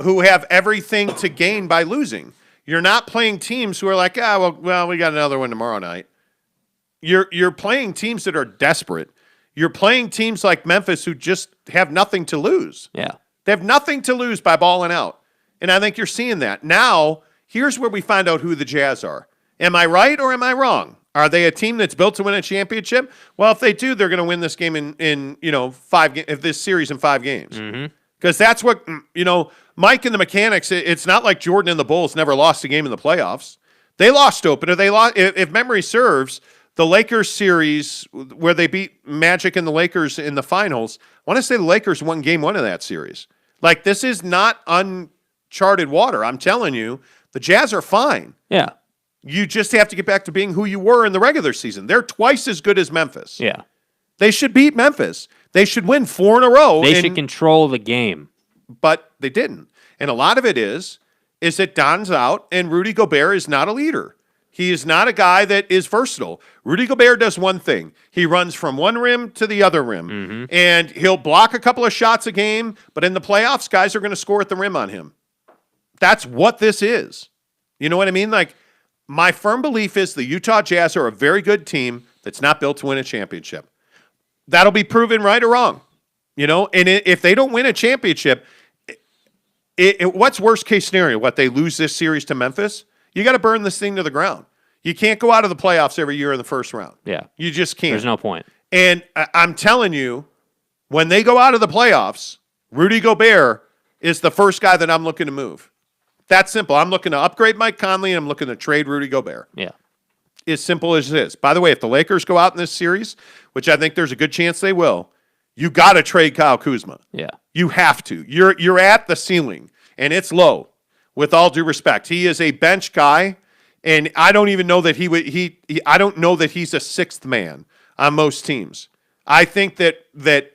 who have everything to gain by losing. You're not playing teams who are like, well, we got another one tomorrow night. You're playing teams that are desperate. You're playing teams like Memphis who just have nothing to lose. Yeah. They have nothing to lose by balling out. And I think you're seeing that. Now, here's where we find out who the Jazz are. Am I right or am I wrong? Are they a team that's built to win a championship? Well, if they do, they're going to win this game in this series in 5 games. Because that's what, Mike and the Mechanics, it's not like Jordan and the Bulls never lost a game in the playoffs. They lost opener. They lost, if memory serves, the Lakers series where they beat Magic and the Lakers in the finals, I want to say the Lakers won game 1 of that series. Like, this is not uncharted water. I'm telling you, the Jazz are fine. Yeah. You just have to get back to being who you were in the regular season. They're twice as good as Memphis. Yeah. They should beat Memphis. They should win 4 in a row. They should control the game. But they didn't. And a lot of it is that Don's out and Rudy Gobert is not a leader. He is not a guy that is versatile. Rudy Gobert does one thing. He runs from one rim to the other rim. And he'll block a couple of shots a game, but in the playoffs, guys are going to score at the rim on him. That's what this is. You know what I mean? Like, my firm belief is the Utah Jazz are a very good team that's not built to win a championship. That'll be proven right or wrong. And if they don't win a championship, what's worst case scenario? What, they lose this series to Memphis? You got to burn this thing to the ground. You can't go out of the playoffs every year in the first round. Yeah. You just can't. There's no point. And I'm telling you, when they go out of the playoffs, Rudy Gobert is the first guy that I'm looking to move. That's simple. I'm looking to upgrade Mike Conley, and I'm looking to trade Rudy Gobert. Yeah. As simple as it is. By the way, if the Lakers go out in this series, which I think there's a good chance they will, you got to trade Kyle Kuzma. Yeah. You have to. You're at the ceiling, and it's low. With all due respect, he is a bench guy, and I don't even know that I don't know that he's a 6th man on most teams. I think that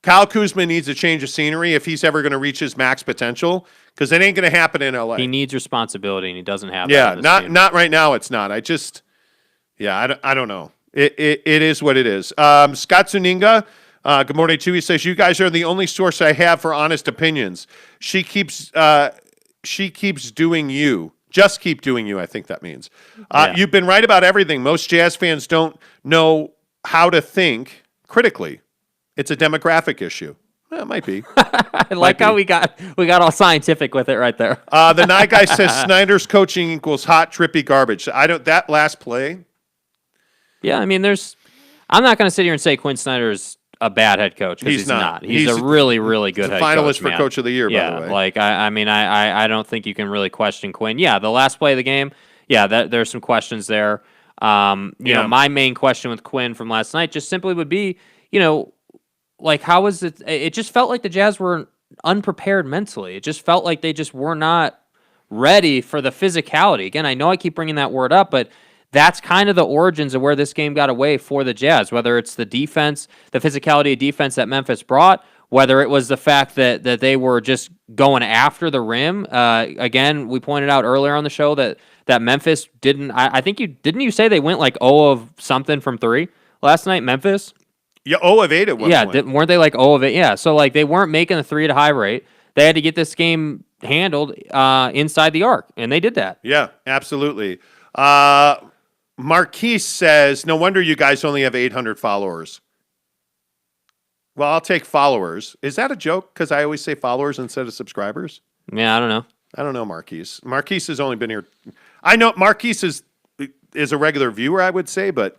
Kyle Kuzma needs a change of scenery if he's ever going to reach his max potential, because it ain't going to happen in LA. He needs responsibility, and he doesn't have that. Yeah, not right now. It's not. I don't know. It is what it is. Scott Zuninga, good morning to you. He says, you guys are the only source I have for honest opinions. She keeps doing you. Just keep doing you, I think that means. You've been right about everything. Most Jazz fans don't know how to think critically. It's a demographic issue. It might be. I like how we got all scientific with it right there. The Night Guy says Snyder's coaching equals hot, trippy garbage. That last play. Yeah, I mean, I'm not going to sit here and say Quinn Snyder's a bad head coach, because he's not. He's a really, really good head coach. Finalist for Coach of the Year, by the way. Like, I don't think you can really question Quinn. Yeah, the last play of the game, there's some questions there. My main question with Quinn from last night just simply would be, like, how is it? It just felt like the Jazz were unprepared mentally. It just felt like they just were not ready for the physicality. Again, I know I keep bringing that word up, but that's kind of the origins of where this game got away for the Jazz, whether it's the defense, the physicality of defense that Memphis brought, whether it was the fact that they were just going after the rim. Again, we pointed out earlier on the show that Memphis didn't, I think didn't you say they went like 0 of something from 3 last night, Memphis? Yeah, 0 of 8 at one point. Weren't they like 0 of 8? Yeah, so like they weren't making the 3 at a high rate. They had to get this game handled inside the arc, and they did that. Yeah, absolutely. Marquise says, no wonder you guys only have 800 followers. Well, I'll take followers. Is that a joke? Because I always say followers instead of subscribers. Yeah, I don't know. I don't know, Marquise. Marquise has only been here. I know Marquise is a regular viewer, I would say, but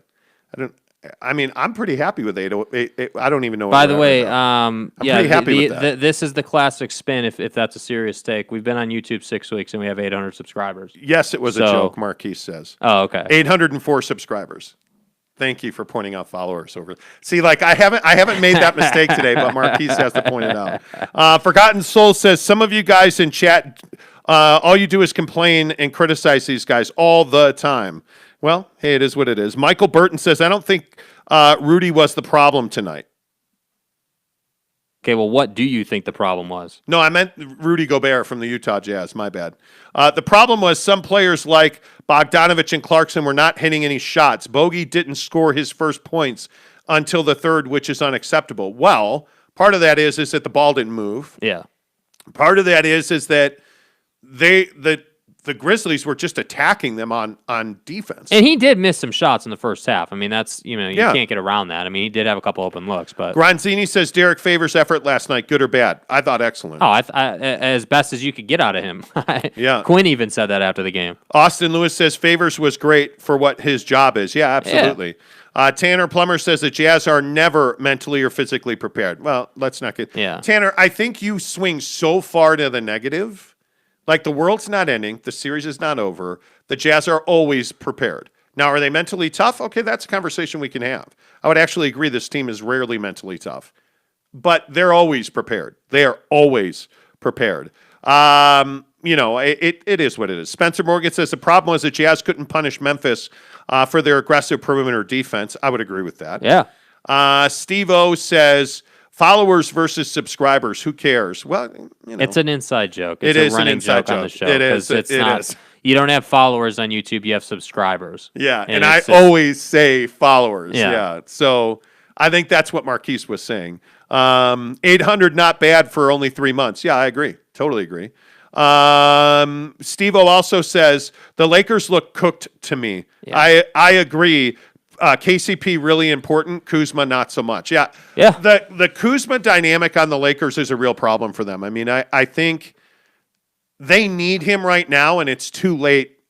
I'm pretty happy with 808. I don't even know. By the way, I'm pretty happy with that. This is the classic spin. If that's a serious take, we've been on YouTube 6 weeks and we have 800 subscribers. Yes, it was a joke. Marquise says. Oh, okay. 804 subscribers. Thank you for pointing out followers over. See, like I haven't made that mistake today, but Marquise has to point it out. Forgotten Soul says some of you guys in chat, all you do is complain and criticize these guys all the time. Well, hey, it is what it is. Michael Burton says I don't think Rudy was the problem tonight. Okay, well, what do you think the problem was? No, I meant Rudy Gobert from the Utah Jazz. My bad. The problem was some players like Bogdanovich and Clarkson were not hitting any shots. Bogey didn't score his first points until the third, which is unacceptable. Well, part of that is that the ball didn't move. Yeah. Part of that is that the Grizzlies were just attacking them on defense. And he did miss some shots in the first half. I mean, that's, you Yeah. can't get around that. I mean, he did have a couple open looks, but. Gronzini says Derek Favors' effort last night, good or bad? I thought excellent. Oh, as best as you could get out of him. Yeah. Quinn even said that after the game. Austin Lewis says Favors was great for what his job is. Yeah, absolutely. Tanner Plummer says the Jazz are never mentally or physically prepared. Well, let's not get... Yeah. Tanner, I think you swing so far to the negative. Like, the world's not ending. The series is not over. The Jazz are always prepared. Now, are they mentally tough? Okay, that's a conversation we can have. I would actually agree this team is rarely mentally tough. But they're always prepared. They are always prepared. It is what it is. Spencer Morgan says the problem was the Jazz couldn't punish Memphis for their aggressive perimeter defense. I would agree with that. Yeah. Steve O says... Followers versus subscribers. Who cares? Well, it's an inside joke. It's it is a running an inside joke on the show. It is. It's it not. is. You don't have followers on YouTube. You have subscribers. Yeah, and I always say followers. Yeah. Yeah. So I think that's what Marquise was saying. 800 not bad for only 3 months. Yeah, I agree. Totally agree. Steve-O also says the Lakers look cooked to me. Yeah. I agree. KCP really important. Kuzma not so much. Yeah. The Kuzma dynamic on the Lakers is a real problem for them. I mean, I think they need him right now, and it's too late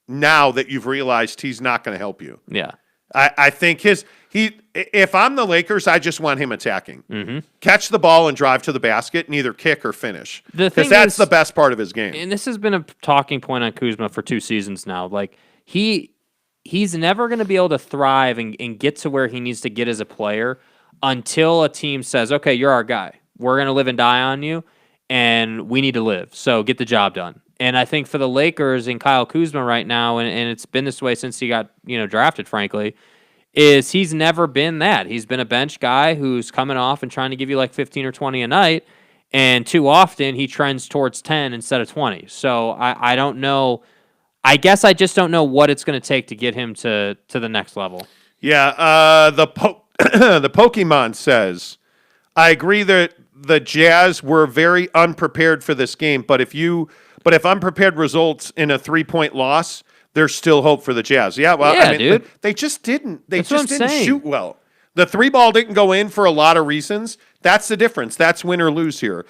now that you've realized he's not going to help you. Yeah. I think if I'm the Lakers, I just want him attacking. Mm-hmm. Catch the ball and drive to the basket and either kick or finish. Because that's the best part of his game. And this has been a talking point on Kuzma for 2 seasons now. Like, he's never going to be able to thrive and get to where he needs to get as a player until a team says, okay, you're our guy. We're going to live and die on you, and we need to live. So get the job done. And I think for the Lakers and Kyle Kuzma right now, and it's been this way since he got drafted, frankly, is he's never been that. He's been a bench guy who's coming off and trying to give you like 15 or 20 a night, and too often he trends towards 10 instead of 20. So I don't know. I guess I just don't know what it's going to take to get him to the next level. Yeah, the Pokemon says, I agree that the Jazz were very unprepared for this game, but if unprepared results in a 3-point loss, there's still hope for the Jazz. Yeah, well, I mean, dude. They just didn't. They That's what just I'm didn't saying. shoot well. The 3-ball didn't go in for a lot of reasons. That's the difference. That's win or lose here.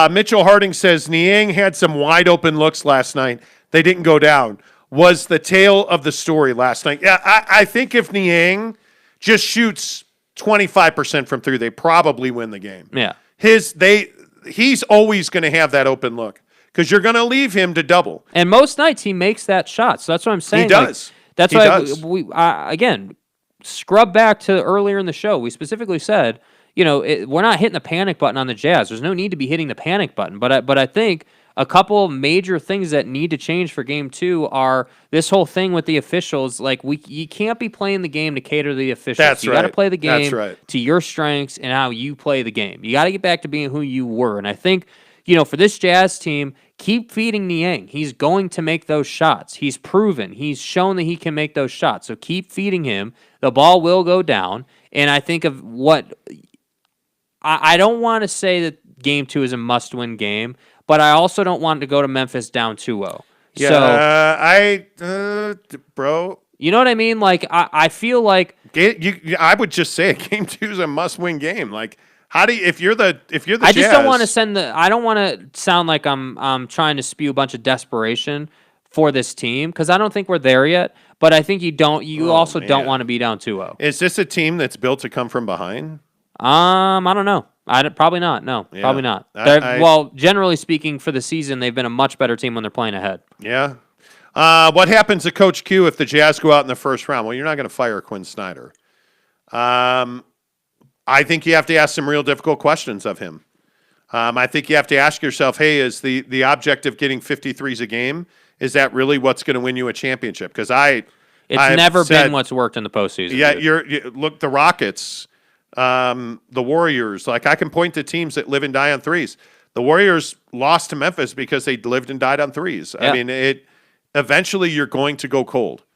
Mitchell Harding says Niang had some wide open looks last night. They didn't go down. Was the tale of the story last night. Yeah, I think if Niang just shoots 25% from 3, they probably win the game. Yeah. He's always going to have that open look because you're going to leave him to double. And most nights he makes that shot. So that's what I'm saying. He does. That's why we again, scrub back to earlier in the show. We specifically said, we're not hitting the panic button on the Jazz. There's no need to be hitting the panic button. But I think a couple major things that need to change for Game 2 are this whole thing with the officials. Like, you can't be playing the game to cater to the officials. That's you right. got to play the game to your strengths and how you play the game. You got to get back to being who you were. And I think, for this Jazz team, keep feeding Niang. He's going to make those shots. He's proven. He's shown that he can make those shots. So keep feeding him. The ball will go down. And I think of what I don't want to say that Game 2 is a must-win game, but I also don't want to go to Memphis down 2-0. Yeah, bro. You know what I mean? Like, I feel like... I would just say Game 2 is a must-win game. Like, How do you, if you're the I just don't want to Jazz, send the. I don't want to sound like I'm trying to spew a bunch of desperation for this team because I don't think we're there yet. But I think you also don't man. want to be down 2-0. is this a team that's built to come from behind? I don't know. Probably not. No, Yeah. probably not. I- Well, generally speaking, for the season, they've been a much better team when they're playing ahead. Yeah. What happens to Coach Q if the Jazz go out in the first round? Well, you're not going to fire Quinn Snyder. I think you have to ask some real difficult questions of him. I think you have to ask yourself, hey, is the object of getting 53s a game, is that really what's going to win you a championship? Because I've never said, been what's worked in the postseason. Yeah, dude. look, the Rockets, the Warriors. Like, I can point to teams that live and die on threes. The Warriors lost to Memphis because they lived and died on threes. Yeah. I mean, eventually you're going to go cold.